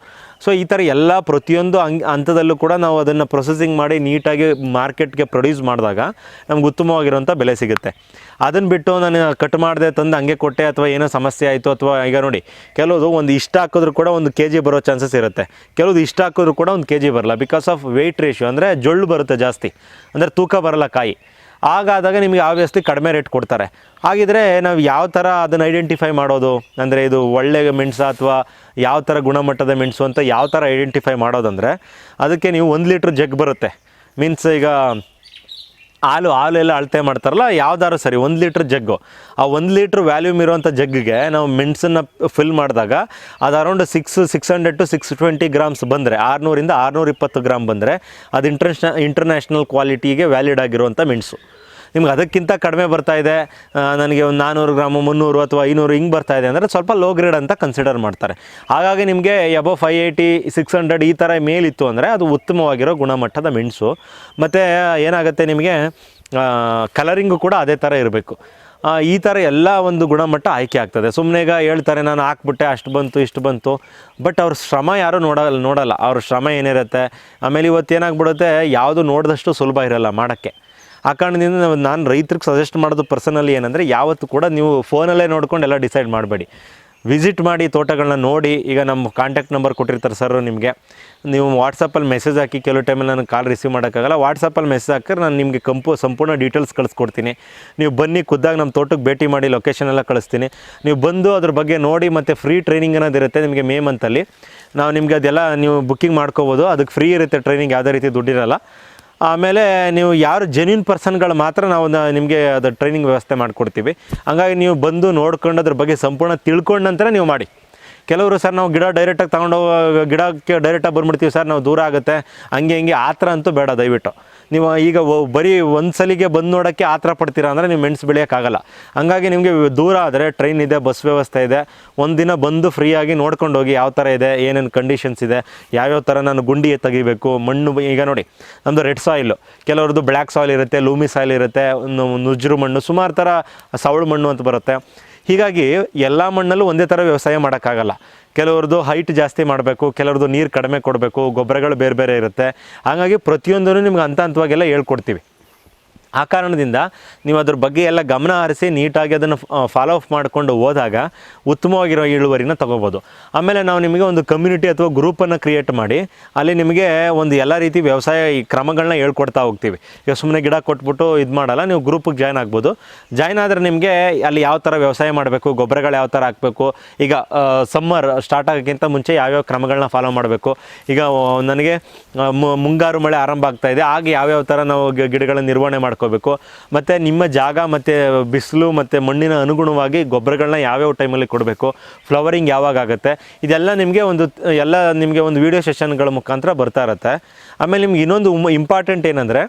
ಸೊ ಈ ಥರ ಎಲ್ಲ ಪ್ರತಿಯೊಂದು ಹಂತದಲ್ಲೂ ಕೂಡ ನಾವು ಅದನ್ನು ಪ್ರೊಸೆಸಿಂಗ್ ಮಾಡಿ ನೀಟಾಗಿ ಮಾರ್ಕೆಟ್ಗೆ ಪ್ರೊಡ್ಯೂಸ್ ಮಾಡಿದಾಗ ನಮ್ಗೆ ಉತ್ತಮವಾಗಿರೋಂಥ ಬೆಲೆ ಸಿಗುತ್ತೆ. ಅದನ್ನು ಬಿಟ್ಟು ನಾನು ಕಟ್ ಮಾಡಿದೆ ತಂದು ಹಂಗೆ ಕೊಟ್ಟೆ ಅಥವಾ ಏನೋ ಸಮಸ್ಯೆ ಆಯಿತು, ಅಥವಾ ಈಗ ನೋಡಿ ಕೆಲವುದು ಒಂದು ಇಷ್ಟ ಹಾಕಿದ್ರು ಕೂಡ 1 kg ಬರೋ ಚಾನ್ಸಸ್ ಇರುತ್ತೆ. ಕೆಲವುದು ಇಷ್ಟ ಹಾಕಿದ್ರು ಕೂಡ 1 kg ಬರಲ್ಲ. ಬಿಕಾಸ್ ಆಫ್ ವೆಯ್ಟ್ ರೇಷಿಯೋ, ಅಂದರೆ ಜೊಳ್ಳು ಬರುತ್ತೆ ಜಾಸ್ತಿ, ಅಂದರೆ ತೂಕ ಬರಲ್ಲ ಕಾಯಿ. ಹಾಗಾದಾಗ ನಿಮಗೆ ಆಬ್ವಿಯಸ್ಲಿ ಕಡಿಮೆ ರೇಟ್ ಕೊಡ್ತಾರೆ. ಹಾಗಿದ್ರೆ ನಾವು ಯಾವ ಥರ ಅದನ್ನು ಐಡೆಂಟಿಫೈ ಮಾಡೋದು, ಅಂದರೆ ಇದು ಒಳ್ಳೆಯ ಮೆಣಸು ಅಥವಾ ಯಾವ ಥರ ಗುಣಮಟ್ಟದ ಮೆಣಸು ಅಂತ ಯಾವ ಥರ ಐಡೆಂಟಿಫೈ ಮಾಡೋದಂದರೆ, ಅದಕ್ಕೆ ನೀವು 1 ಲೀಟ್ರ್ ಜಗ್ ಬರುತ್ತೆ. ಮೀನ್ಸ್ ಈಗ ಹಾಲು ಎಲ್ಲ ಅಳತೆ ಮಾಡ್ತಾರಲ್ಲ, ಯಾವ್ದಾದ್ರು ಸರಿ 1 ಲೀಟ್ರ್ ಜಗ್ಗು, ಆ 1 ಲೀಟ್ರ್ ವ್ಯಾಲ್ಯೂಮ್ ಇರೋವಂಥ ಜಗ್ಗಿಗೆ ನಾವು ಮೆಣಸನ್ನು ಫಿಲ್ ಮಾಡಿದಾಗ ಅದು ಅರೌಂಡ್ 600 to 620 ಗ್ರಾಮ್ಸ್ ಬಂದರೆ, 600 ಇಂದ 620 ಗ್ರಾಮ್ ಬಂದರೆ ಅದು ಇಂಟರ್ನ್ಯಾಷನಲ್ ಕ್ವಾಲಿಟಿಗೆ ವ್ಯಾಲಿಡ್ ಆಗಿರುವಂಥ ಮೆಣಸು. ನಿಮ್ಗೆ ಅದಕ್ಕಿಂತ ಕಡಿಮೆ ಬರ್ತಾ ಇದೆ, ನನಗೆ ಒಂದು 400 ಗ್ರಾಮು 300 ಅಥವಾ 500 ಹಿಂಗೆ ಬರ್ತಾ ಇದೆ ಅಂದರೆ ಸ್ವಲ್ಪ ಲೋ ಗ್ರೇಡ್ ಅಂತ ಕನ್ಸಿಡರ್ ಮಾಡ್ತಾರೆ. ಹಾಗಾಗಿ ನಿಮಗೆ ಎಬೋ 580 600 ಈ ಥರ ಮೇಲಿತ್ತು ಅಂದರೆ ಅದು ಉತ್ತಮವಾಗಿರೋ ಗುಣಮಟ್ಟದ ಮೆಣಸು. ಮತ್ತು ಏನಾಗುತ್ತೆ ನಿಮಗೆ ಕಲರಿಂಗು ಕೂಡ ಅದೇ ಥರ ಇರಬೇಕು. ಈ ಥರ ಎಲ್ಲ ಒಂದು ಗುಣಮಟ್ಟ ಆಯ್ಕೆ ಆಗ್ತದೆ. ಸುಮ್ಮನೆ ಈಗ ಹೇಳ್ತಾರೆ ನಾನು ಹಾಕ್ಬಿಟ್ಟೆ ಅಷ್ಟು ಬಂತು ಇಷ್ಟು ಬಂತು, ಬಟ್ ಅವ್ರ ಶ್ರಮ ಯಾರೂ ನೋಡಲ್ಲ ಅವ್ರ ಶ್ರಮ ಏನಿರುತ್ತೆ. ಆಮೇಲೆ ಇವತ್ತು ಏನಾಗ್ಬಿಡುತ್ತೆ, ಯಾವುದು ನೋಡಿದಷ್ಟು ಸುಲಭ ಇರೋಲ್ಲ ಮಾಡೋಕ್ಕೆ. ಆ ಕಾರಣದಿಂದ ನಾನು ರೈತರಿಗೆ ಸಜೆಸ್ಟ್ ಮಾಡೋದು ಪರ್ಸನಲಿ ಏನಂದರೆ, ಯಾವತ್ತೂ ಕೂಡ ನೀವು ಫೋನಲ್ಲೇ ನೋಡ್ಕೊಂಡು ಎಲ್ಲ ಡಿಸೈಡ್ ಮಾಡಬೇಡಿ. ವಿಸಿಟ್ ಮಾಡಿ, ತೋಟಗಳನ್ನ ನೋಡಿ. ಈಗ ನಮ್ಮ ಕಾಂಟ್ಯಾಕ್ಟ್ ನಂಬರ್ ಕೊಟ್ಟಿರ್ತಾರೆ ಸರ್ ನಿಮಗೆ, ನೀವು ವಾಟ್ಸಪ್ಪಲ್ಲಿ ಮೆಸೇಜ್ ಹಾಕಿ. ಕೆಲವು ಟೈಮಲ್ಲಿ ನನಗೆ ಕಾಲ್ ರಿಸೀವ್ ಮಾಡೋಕ್ಕಾಗಲ್ಲ, ವಾಟ್ಸಪ್ಪಲ್ಲಿ ಮೆಸೇಜ್ ಹಾಕಿದ್ರೆ ನಾನು ನಿಮಗೆ ಸಂಪೂರ್ಣ ಡೀಟೇಲ್ಸ್ ಕಳಿಸ್ಕೊಡ್ತೀನಿ. ನೀವು ಬನ್ನಿ, ಖುದ್ದಾಗಿ ನಮ್ಮ ತೋಟಕ್ಕೆ ಭೇಟಿ ಮಾಡಿ, ಲೊಕೇಶನ್ ಎಲ್ಲ ಕಳಿಸ್ತೀನಿ. ನೀವು ಬಂದು ಅದ್ರ ಬಗ್ಗೆ ನೋಡಿ. ಮತ್ತು ಫ್ರೀ ಟ್ರೈನಿಂಗ್ ಅನ್ನೋದಿರುತ್ತೆ ನಿಮಗೆ ಮೇ ಮಂತಲ್ಲಿ. ನಾವು ನಿಮಗೆ ಅದೆಲ್ಲ ನೀವು ಬುಕ್ಕಿಂಗ್ ಮಾಡ್ಕೋಬೋದು. ಅದಕ್ಕೆ ಫ್ರೀ ಇರುತ್ತೆ ಟ್ರೈನಿಂಗ್, ಯಾವುದೇ ರೀತಿ ದುಡ್ಡಿರಲ್ಲ. ಆಮೇಲೆ ನೀವು ಯಾರು ಜೆನ್ಯೂನ್ ಪರ್ಸನ್ಗಳು ಮಾತ್ರ ನಾವು ನಿಮಗೆ ಅದು ಟ್ರೈನಿಂಗ್ ವ್ಯವಸ್ಥೆ ಮಾಡಿಕೊಡ್ತೀವಿ. ಹಂಗಾಗಿ ನೀವು ಬಂದು ನೋಡ್ಕೊಂಡು ಅದ್ರ ಬಗ್ಗೆ ಸಂಪೂರ್ಣ ತಿಳ್ಕೊಂಡ ನಂತರ ನೀವು ಮಾಡಿ. ಕೆಲವರು ಸರ್ ನಾವು ಗಿಡ ಡೈರೆಕ್ಟಾಗಿ ತೊಗೊಂಡೋಗಿ ಗಿಡಕ್ಕೆ ಡೈರೆಕ್ಟಾಗಿ ಬಂದ್ಬಿಡ್ತೀವಿ ಸರ್, ನಾವು ದೂರ ಆಗುತ್ತೆ ಹಂಗೆ ಹಿಂಗೆ, ಆ ಥರ ಅಂತೂ ಬೇಡ ದಯವಿಟ್ಟು. ನೀವು ಈಗ ಬರೀ ಒಂದು ಸಲಿಗೆ ಬಂದು ನೋಡೋಕ್ಕೆ ಆ ಥರ ಪಡ್ತೀರಾ ಅಂದರೆ ನೀವು ಮೆಣಸು ಬೆಳೆಯೋಕ್ಕಾಗಲ್ಲ. ಹಂಗಾಗಿ ನಿಮಗೆ ದೂರ ಆದರೆ ಟ್ರೈನ್ ಇದೆ, ಬಸ್ ವ್ಯವಸ್ಥೆ ಇದೆ. ಒಂದು ದಿನ ಬಂದು ಫ್ರೀಯಾಗಿ ನೋಡ್ಕೊಂಡು ಹೋಗಿ, ಯಾವ ಥರ ಇದೆ, ಏನೇನು ಕಂಡೀಷನ್ಸ್ ಇದೆ, ಯಾವ್ಯಾವ ಥರ ನಾನು ಗುಂಡಿ ತೆಗಿಬೇಕು, ಮಣ್ಣು. ಈಗ ನೋಡಿ ನಮ್ಮದು ರೆಡ್ ಸಾಯಿಲು, ಕೆಲವ್ರದ್ದು ಬ್ಲ್ಯಾಕ್ ಸಾಯಿಲ್ ಇರುತ್ತೆ, ಲೂಮಿ ಸಾಯಿಲ್ ಇರುತ್ತೆ, ನುಜ್ರು ಮಣ್ಣು, ಸುಮಾರು ಥರ ಸವಳು ಮಣ್ಣು ಅಂತ ಬರುತ್ತೆ. ಹೀಗಾಗಿ ಎಲ್ಲ ಮಣ್ಣಲ್ಲೂ ಒಂದೇ ಥರ ವ್ಯವಸಾಯ ಮಾಡೋಕ್ಕಾಗಲ್ಲ. ಕೆಲವ್ರದ್ದು ಹೈಟ್ ಜಾಸ್ತಿ ಮಾಡಬೇಕು, ಕೆಲವ್ರದ್ದು ನೀರು ಕಡಿಮೆ ಕೊಡಬೇಕು, ಗೊಬ್ಬರಗಳು ಬೇರೆ ಬೇರೆ ಇರುತ್ತೆ. ಹಾಗಾಗಿ ಪ್ರತಿಯೊಂದನ್ನು ನಿಮ್ಗೆ ಹಂತವಾಗೆಲ್ಲ ಹೇಳ್ಕೊಡ್ತೀವಿ. ಆ ಕಾರಣದಿಂದ ನೀವು ಅದ್ರ ಬಗ್ಗೆ ಎಲ್ಲ ಗಮನ ಹರಿಸಿ ನೀಟಾಗಿ ಅದನ್ನು ಫಾಲೋ ಅಪ್ ಮಾಡಿಕೊಂಡು ಹೋದಾಗ ಉತ್ತಮವಾಗಿರೋ ಇಳುವರಿನ ತೊಗೋಬೋದು. ಆಮೇಲೆ ನಾವು ನಿಮಗೆ ಒಂದು ಕಮ್ಯುನಿಟಿ ಅಥವಾ ಗ್ರೂಪನ್ನು ಕ್ರಿಯೇಟ್ ಮಾಡಿ, ಅಲ್ಲಿ ನಿಮಗೆ ಒಂದು ಎಲ್ಲ ರೀತಿ ವ್ಯವಸಾಯ ಈ ಕ್ರಮಗಳನ್ನ ಹೇಳ್ಕೊಡ್ತಾ ಹೋಗ್ತೀವಿ. ಈಗ ಸುಮ್ಮನೆ ಗಿಡ ಕೊಟ್ಬಿಟ್ಟು ಇದು ಮಾಡಲ್ಲ, ನೀವು ಗ್ರೂಪಿಗೆ ಜಾಯ್ನ್ ಆಗ್ಬೋದು. ಜಾಯ್ನ್ ಆದರೆ ನಿಮಗೆ ಅಲ್ಲಿ ಯಾವ ಥರ ವ್ಯವಸಾಯ ಮಾಡಬೇಕು, ಗೊಬ್ಬರಗಳು ಯಾವ ಥರ ಹಾಕಬೇಕು, ಈಗ ಸಮ್ಮರ್ ಸ್ಟಾರ್ಟ್ ಆಗೋಕ್ಕಿಂತ ಮುಂಚೆ ಯಾವ್ಯಾವ ಕ್ರಮಗಳನ್ನ ಫಾಲೋ ಮಾಡಬೇಕು, ಈಗ ನನಗೆ ಮುಂಗಾರು ಮಳೆ ಆರಂಭ ಆಗ್ತಾಯಿದೆ, ಆಗ ಯಾವ್ಯಾವ ಥರ ನಾವು ಗಿಡಗಳ ನಿರ್ವಹಣೆ ಮಾಡ್ಕೋಬೇಕು, ಮತ್ತು ನಿಮ್ಮ ಜಾಗ ಮತ್ತು ಬಿಸಿಲು ಮತ್ತು ಮಣ್ಣಿನ ಅನುಗುಣವಾಗಿ ಗೊಬ್ಬರಗಳನ್ನ ಯಾವ್ಯಾವ ಟೈಮಲ್ಲಿ ಕೊಡಬೇಕು, ಫ್ಲವರಿಂಗ್ ಯಾವಾಗ ಆಗುತ್ತೆ, ಇದೆಲ್ಲ ನಿಮಗೆ ಒಂದು ವೀಡಿಯೋ ಸೆಷನ್ಗಳ ಮುಖಾಂತರ ಬರ್ತಾ ಇರುತ್ತೆ. ಆಮೇಲೆ ನಿಮ್ಗೆ ಇನ್ನೊಂದು ಇಂಪಾರ್ಟೆಂಟ್ ಏನಂದರೆ,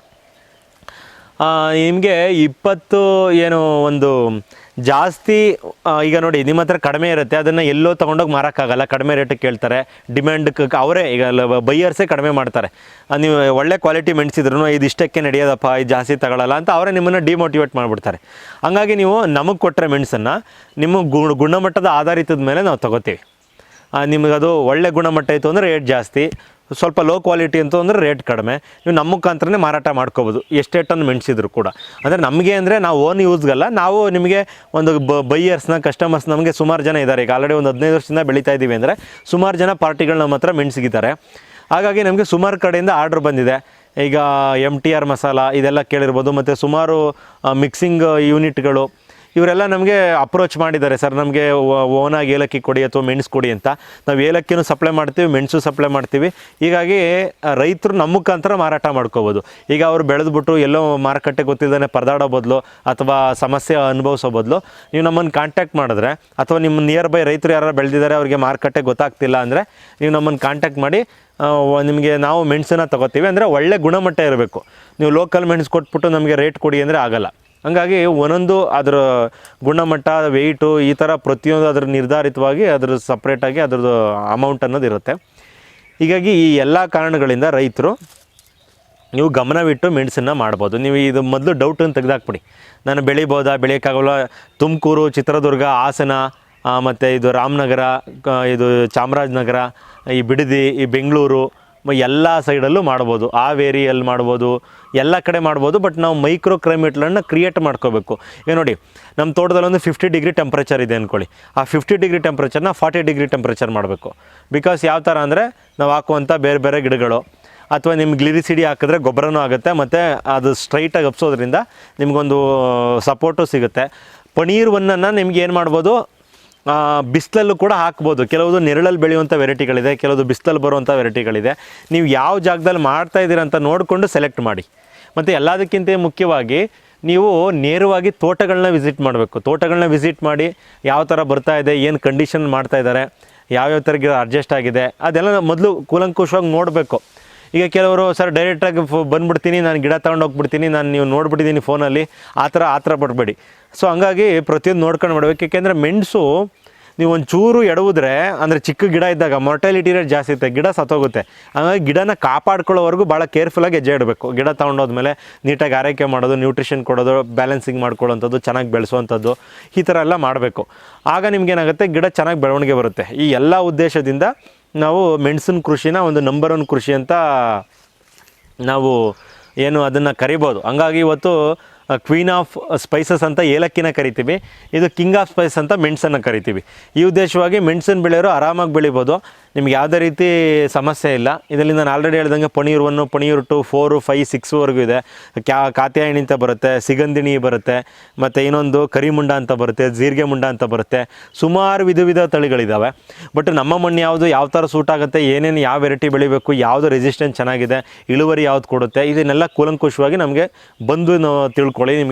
ನಿಮಗೆ 20 ಏನು ಒಂದು ಜಾಸ್ತಿ ಈಗ ನೋಡಿ ನಿಮ್ಮ ಹತ್ರ ಕಡಿಮೆ ಇರುತ್ತೆ, ಅದನ್ನು ಎಲ್ಲೋ ತೊಗೊಂಡೋಗಿ ಮಾರೋಕ್ಕಾಗಲ್ಲ, ಕಡಿಮೆ ರೇಟಿಗೆ ಕೇಳ್ತಾರೆ. ಡಿಮ್ಯಾಂಡ್ಗೆ ಅವರೇ ಈಗ ಬೈಯರ್ಸೇ ಕಡಿಮೆ ಮಾಡ್ತಾರೆ. ನೀವು ಒಳ್ಳೆ ಕ್ವಾಲಿಟಿ ಮೆಣಸಿದ್ರು ಇದು ಇಷ್ಟಕ್ಕೆ ನಡೆಯೋದಪ್ಪ, ಇದು ಜಾಸ್ತಿ ತಗೊಳ್ಳಲ್ಲ ಅಂತ ಅವರೇ ನಿಮ್ಮನ್ನು ಡಿಮೋಟಿವೇಟ್ ಮಾಡಿಬಿಡ್ತಾರೆ. ಹಂಗಾಗಿ ನೀವು ನಮಗೆ ಕೊಟ್ಟರೆ ಮೆಣಸನ್ನು ನಿಮ್ಮ ಗುಣಮಟ್ಟದ ಆಧಾರಿತದ ಮೇಲೆ ನಾವು ತೊಗೋತೀವಿ. ನಿಮಗದು ಒಳ್ಳೆ ಗುಣಮಟ್ಟ ಇತ್ತು ಅಂದರೆ ರೇಟ್ ಜಾಸ್ತಿ, ಸ್ವಲ್ಪ ಲೋ ಕ್ವಾಲಿಟಿ ಅಂತ ಅಂದರೆ ರೇಟ್ ಕಡಿಮೆ. ನೀವು ನಮ್ಮ ಮುಖಾಂತರನೇ ಮಾರಾಟ ಮಾಡ್ಕೋಬೋದು, ಎಷ್ಟೇ ಟನ್ ಮೆಣಸಿದ್ರು ಕೂಡ. ಅಂದರೆ ನಮಗೆ ಅಂದರೆ ನಾವು ಓನ್ ಯೂಸ್ಗಲ್ಲ, ನಾವು ನಿಮಗೆ ಒಂದು ಬೈಯರ್ಸ್ನ ಕಸ್ಟಮರ್ಸ್ ನಮಗೆ ಸುಮಾರು ಜನ ಇದ್ದಾರೆ. ಈಗ ಆಲ್ರೆಡಿ ಒಂದು 15 ವರ್ಷದಿಂದ ಬೆಳೀತಾ ಇದ್ದೀವಿ ಅಂದರೆ ಸುಮಾರು ಜನ ಪಾರ್ಟಿಗಳು ನಮ್ಮ ಹತ್ರ ಮೆಣಸಿಗಿದ್ದಾರೆ. ಹಾಗಾಗಿ ನಮಗೆ ಸುಮಾರು ಕಡೆಯಿಂದ ಆರ್ಡ್ರ್ ಬಂದಿದೆ. ಈಗ MTR ಮಸಾಲ ಇದೆಲ್ಲ ಕೇಳಿರ್ಬೋದು, ಮತ್ತು ಸುಮಾರು ಮಿಕ್ಸಿಂಗ್ ಯೂನಿಟ್ಗಳು ಇವರೆಲ್ಲ ನಮಗೆ ಅಪ್ರೋಚ್ ಮಾಡಿದ್ದಾರೆ. ಸರ್ ನಮಗೆ ಓನಾಗಿ ಏಲಕ್ಕಿ ಕೊಡಿ ಅಥವಾ ಮೆಣಸು ಕೊಡಿ ಅಂತ. ನಾವು ಏಲಕ್ಕಿನೂ ಸಪ್ಲೈ ಮಾಡ್ತೀವಿ, ಮೆಣಸು ಸಪ್ಲೈ ಮಾಡ್ತೀವಿ. ಹೀಗಾಗಿ ರೈತರು ನಮ್ಮ ಮುಖಾಂತರ ಮಾರಾಟ ಮಾಡ್ಕೋಬೋದು. ಈಗ ಅವರು ಬೆಳೆದ್ಬಿಟ್ಟು ಎಲ್ಲೋ ಮಾರುಕಟ್ಟೆ ಗೊತ್ತಿಲ್ಲದೇ ಪರದಾಡೋ ಬದಲು ಅಥವಾ ಸಮಸ್ಯೆ ಅನುಭವಿಸೋ ಬದಲು ನೀವು ನಮ್ಮನ್ನು ಕಾಂಟ್ಯಾಕ್ಟ್ ಮಾಡಿದ್ರೆ, ಅಥವಾ ನಿಮ್ಮ ನಿಯರ್ ಬೈ ರೈತರು ಯಾರು ಬೆಳೆದಿದ್ದಾರೆ ಅವ್ರಿಗೆ ಮಾರುಕಟ್ಟೆ ಗೊತ್ತಾಗ್ತಿಲ್ಲ ಅಂದರೆ ನೀವು ನಮ್ಮನ್ನು ಕಾಂಟ್ಯಾಕ್ಟ್ ಮಾಡಿ, ನಿಮಗೆ ನಾವು ಮೆಣಸನ್ನು ತೊಗೋತೀವಿ. ಅಂದರೆ ಒಳ್ಳೆ ಗುಣಮಟ್ಟ ಇರಬೇಕು. ನೀವು ಲೋಕಲ್ ಮೆಣಸು ಕೊಟ್ಬಿಟ್ಟು ನಮಗೆ ರೇಟ್ ಕೊಡಿ ಅಂದರೆ ಆಗಲ್ಲ. ಹಂಗಾಗಿ ಒಂದೊಂದು ಅದರ ಗುಣಮಟ್ಟ, ವೆಯ್ಟು, ಈ ಥರ ಪ್ರತಿಯೊಂದು ಅದ್ರ ನಿರ್ಧಾರಿತವಾಗಿ ಅದ್ರ ಸಪ್ರೇಟಾಗಿ ಅದ್ರದ್ದು ಅಮೌಂಟ್ ಅನ್ನೋದು ಇರುತ್ತೆ. ಹೀಗಾಗಿ ಈ ಎಲ್ಲ ಕಾರಣಗಳಿಂದ ರೈತರು ನೀವು ಗಮನವಿಟ್ಟು ಮೆಣಸನ್ನು ಮಾಡ್ಬೋದು. ನೀವು ಇದು ಮೊದಲು ಡೌಟನ್ನು ತೆಗೆದಾಕ್ಬಿಡಿ, ನಾನು ಬೆಳಿಬೋದಾ, ಬೆಳೆಯೋಕ್ಕಾಗಲ್ಲ. ತುಮಕೂರು, ಚಿತ್ರದುರ್ಗ, ಹಾಸನ, ಮತ್ತು ಇದು ರಾಮನಗರ, ಇದು ಚಾಮರಾಜನಗರ, ಈ ಬಿಡದಿ, ಈ ಬೆಂಗಳೂರು, ಎಲ್ಲ ಸೈಡಲ್ಲೂ ಮಾಡ್ಬೋದು. ಹಾವೇರಿಯಲ್ಲಿ ಮಾಡ್ಬೋದು, ಎಲ್ಲ ಕಡೆ ಮಾಡ್ಬೋದು. ಬಟ್ ನಾವು ಮೈಕ್ರೋ ಕ್ಲೈಮೇಟ್ಗಳನ್ನ ಕ್ರಿಯೇಟ್ ಮಾಡ್ಕೋಬೇಕು. ಈಗ ನೋಡಿ ನಮ್ಮ ತೋಟದಲ್ಲಿ ಒಂದು 50 ಡಿಗ್ರಿ ಟೆಂಪ್ರೇಚರ್ ಇದೆ ಅಂದ್ಕೊಳ್ಳಿ. ಆ 50 ಡಿಗ್ರಿ ಟೆಂಪ್ರೇಚರ್ನ 40 ಡಿಗ್ರಿ ಟೆಂಪ್ರೇಚರ್ ಮಾಡಬೇಕು. ಬಿಕಾಸ್ ಯಾವ ಥರ ಅಂದರೆ ನಾವು ಹಾಕುವಂಥ ಬೇರೆ ಬೇರೆ ಗಿಡಗಳು ಅಥವಾ ನಿಮ್ಗೆ ಗ್ಲಿರಿಸಿಡಿ ಹಾಕಿದ್ರೆ ಗೊಬ್ಬರನೂ ಆಗುತ್ತೆ, ಮತ್ತು ಅದು ಸ್ಟ್ರೈಟಾಗಿ ಹಬ್ಸೋದ್ರಿಂದ ನಿಮಗೊಂದು ಸಪೋರ್ಟು ಸಿಗುತ್ತೆ. ಪನೀರ್ ಒನ್ನನ್ನು ನಿಮ್ಗೆ ಏನು ಮಾಡ್ಬೋದು, ಬಿಸಿಲಲ್ಲೂ ಕೂಡ ಹಾಕ್ಬೋದು. ಕೆಲವುದು ನೆರಳಲ್ಲಿ ಬೆಳೆಯುವಂಥ ವೆರೈಟಿಗಳಿದೆ, ಕೆಲವುದು ಬಿಸಿಲಲ್ಲಿ ಬರುವಂಥ ವೆರೈಟಿಗಳಿದೆ. ನೀವು ಯಾವ ಜಾಗದಲ್ಲಿ ಮಾಡ್ತಾಯಿದ್ದೀರ ಅಂತ ನೋಡಿಕೊಂಡು ಸೆಲೆಕ್ಟ್ ಮಾಡಿ. ಮತ್ತು ಎಲ್ಲದಕ್ಕಿಂತ ಮುಖ್ಯವಾಗಿ ನೀವು ನೇರವಾಗಿ ತೋಟಗಳನ್ನ ವಿಸಿಟ್ ಮಾಡಬೇಕು. ತೋಟಗಳನ್ನ ವಿಸಿಟ್ ಮಾಡಿ ಯಾವ ಥರ ಬರ್ತಾ ಇದೆ, ಏನು ಕಂಡೀಷನ್ ಮಾಡ್ತಾಯಿದ್ದಾರೆ, ಯಾವ್ಯಾವ ಥರ ಗಿಡ ಅಡ್ಜಸ್ಟ್ ಆಗಿದೆ, ಅದೆಲ್ಲ ಮೊದಲು ಕೂಲಂಕುಷವಾಗಿ ನೋಡಬೇಕು. ಈಗ ಕೆಲವರು ಸರ್ ಡೈರೆಕ್ಟಾಗಿ ಬಂದುಬಿಡ್ತೀನಿ, ನಾನು ಗಿಡ ತೊಗೊಂಡೋಗ್ಬಿಡ್ತೀನಿ, ನಾನು ನೀವು ನೋಡ್ಬಿಟ್ಟಿದ್ದೀನಿ ಫೋನಲ್ಲಿ, ಆ ಥರ ಪಡಬೇಡಿ. ಸೊ ಹಂಗಾಗಿ ಪ್ರತಿಯೊಂದು ನೋಡ್ಕೊಂಡು ಮಾಡಬೇಕು. ಏಕೆಂದರೆ ಮೆಣಸು ನೀವು ಒಂಚೂರು ಎಡವುದ್ರೆ, ಅಂದರೆ ಚಿಕ್ಕ ಗಿಡ ಇದ್ದಾಗ ಮೊರ್ಟಾಲಿಟಿ ರೇಟ್ ಜಾಸ್ತಿ ಇರುತ್ತೆ, ಗಿಡ ಸತ್ತೋಗುತ್ತೆ. ಹಾಗಾಗಿ ಗಿಡನ ಕಾಪಾಡ್ಕೊಳ್ಳೋವರೆಗೂ ಭಾಳ ಕೇರ್ಫುಲ್ಲಾಗಿ ಹೆಜ್ಜೆ ಇಡಬೇಕು. ಗಿಡ ತೊಗೊಂಡೋದ್ಮೇಲೆ ನೀಟಾಗಿ ಆರೈಕೆ ಮಾಡೋದು, ನ್ಯೂಟ್ರಿಷನ್ ಕೊಡೋದು, ಬ್ಯಾಲೆನ್ಸಿಂಗ್ ಮಾಡ್ಕೊಳ್ಳೋವಂಥದ್ದು, ಚೆನ್ನಾಗಿ ಬೆಳೆಸುವಂಥದ್ದು, ಈ ಥರ ಎಲ್ಲ ಮಾಡಬೇಕು. ಆಗ ನಿಮಗೇನಾಗುತ್ತೆ, ಗಿಡ ಚೆನ್ನಾಗಿ ಬೆಳವಣಿಗೆ ಬರುತ್ತೆ. ಈ ಎಲ್ಲ ಉದ್ದೇಶದಿಂದ ನಾವು ಮೆಣಸಿನ ಕೃಷಿನ ಒಂದು ನಂಬರ್ 1 ಕೃಷಿ ಅಂತ ನಾವು ಏನು ಅದನ್ನು ಕರಿಬೋದು. ಹಂಗಾಗಿ ಇವತ್ತು ಕ್ವೀನ್ ಆಫ್ ಸ್ಪೈಸಸ್ ಅಂತ ಏಲಕ್ಕಿನ ಕರಿತೀವಿ, ಇದು ಕಿಂಗ್ ಆಫ್ ಸ್ಪೈಸ್ ಅಂತ ಮೆಣಸನ್ನು ಕರಿತೀವಿ. ಈ ಉದ್ದೇಶವಾಗಿ ಮೆಣಸನ್ನು ಬೆಳೆಯೋರು ಆರಾಮಾಗಿ ಬೆಳಿಬೋದು, ನಿಮ್ಗೆ ಯಾವುದೇ ರೀತಿ ಸಮಸ್ಯೆ ಇಲ್ಲ. ಇದರಲ್ಲಿ ನಾನು ಆಲ್ರೆಡಿ ಹೇಳ್ದಂಗೆ ಪನೀರ್ 1, ಪನೀರ್ 2, 4, 5, 6ವರೆಗೂ ಇದೆ. ಕಾತ್ಯಾಯಣಿ ಅಂತ ಬರುತ್ತೆ, ಸಿಗಂಧಿಣಿ ಬರುತ್ತೆ, ಮತ್ತು ಇನ್ನೊಂದು ಕರಿಮುಂಡ ಅಂತ ಬರುತ್ತೆ, ಜೀರಿಗೆ ಮುಂಡ ಅಂತ ಬರುತ್ತೆ. ಸುಮಾರು ವಿಧ ತಳಿಗಳಿದ್ದಾವೆ. ಬಟ್ ನಮ್ಮ ಮಣ್ಣು ಯಾವುದು, ಯಾವ ಥರ ಸೂಟ್ ಆಗುತ್ತೆ, ಏನೇನು ಯಾವ ವೆರೈಟಿ ಬೆಳಿಬೇಕು, ಯಾವುದು ರೆಸಿಸ್ಟೆನ್ಸ್ ಚೆನ್ನಾಗಿದೆ, ಇಳುವರಿ ಯಾವ್ದು ಕೊಡುತ್ತೆ, ಇದನ್ನೆಲ್ಲ ಕೂಲಂಕುಷವಾಗಿ ನಮಗೆ ಬಂದು ನಾವು ತಿಳ್ಕೊಳ್ಳಿ. ನಿಮಗೆ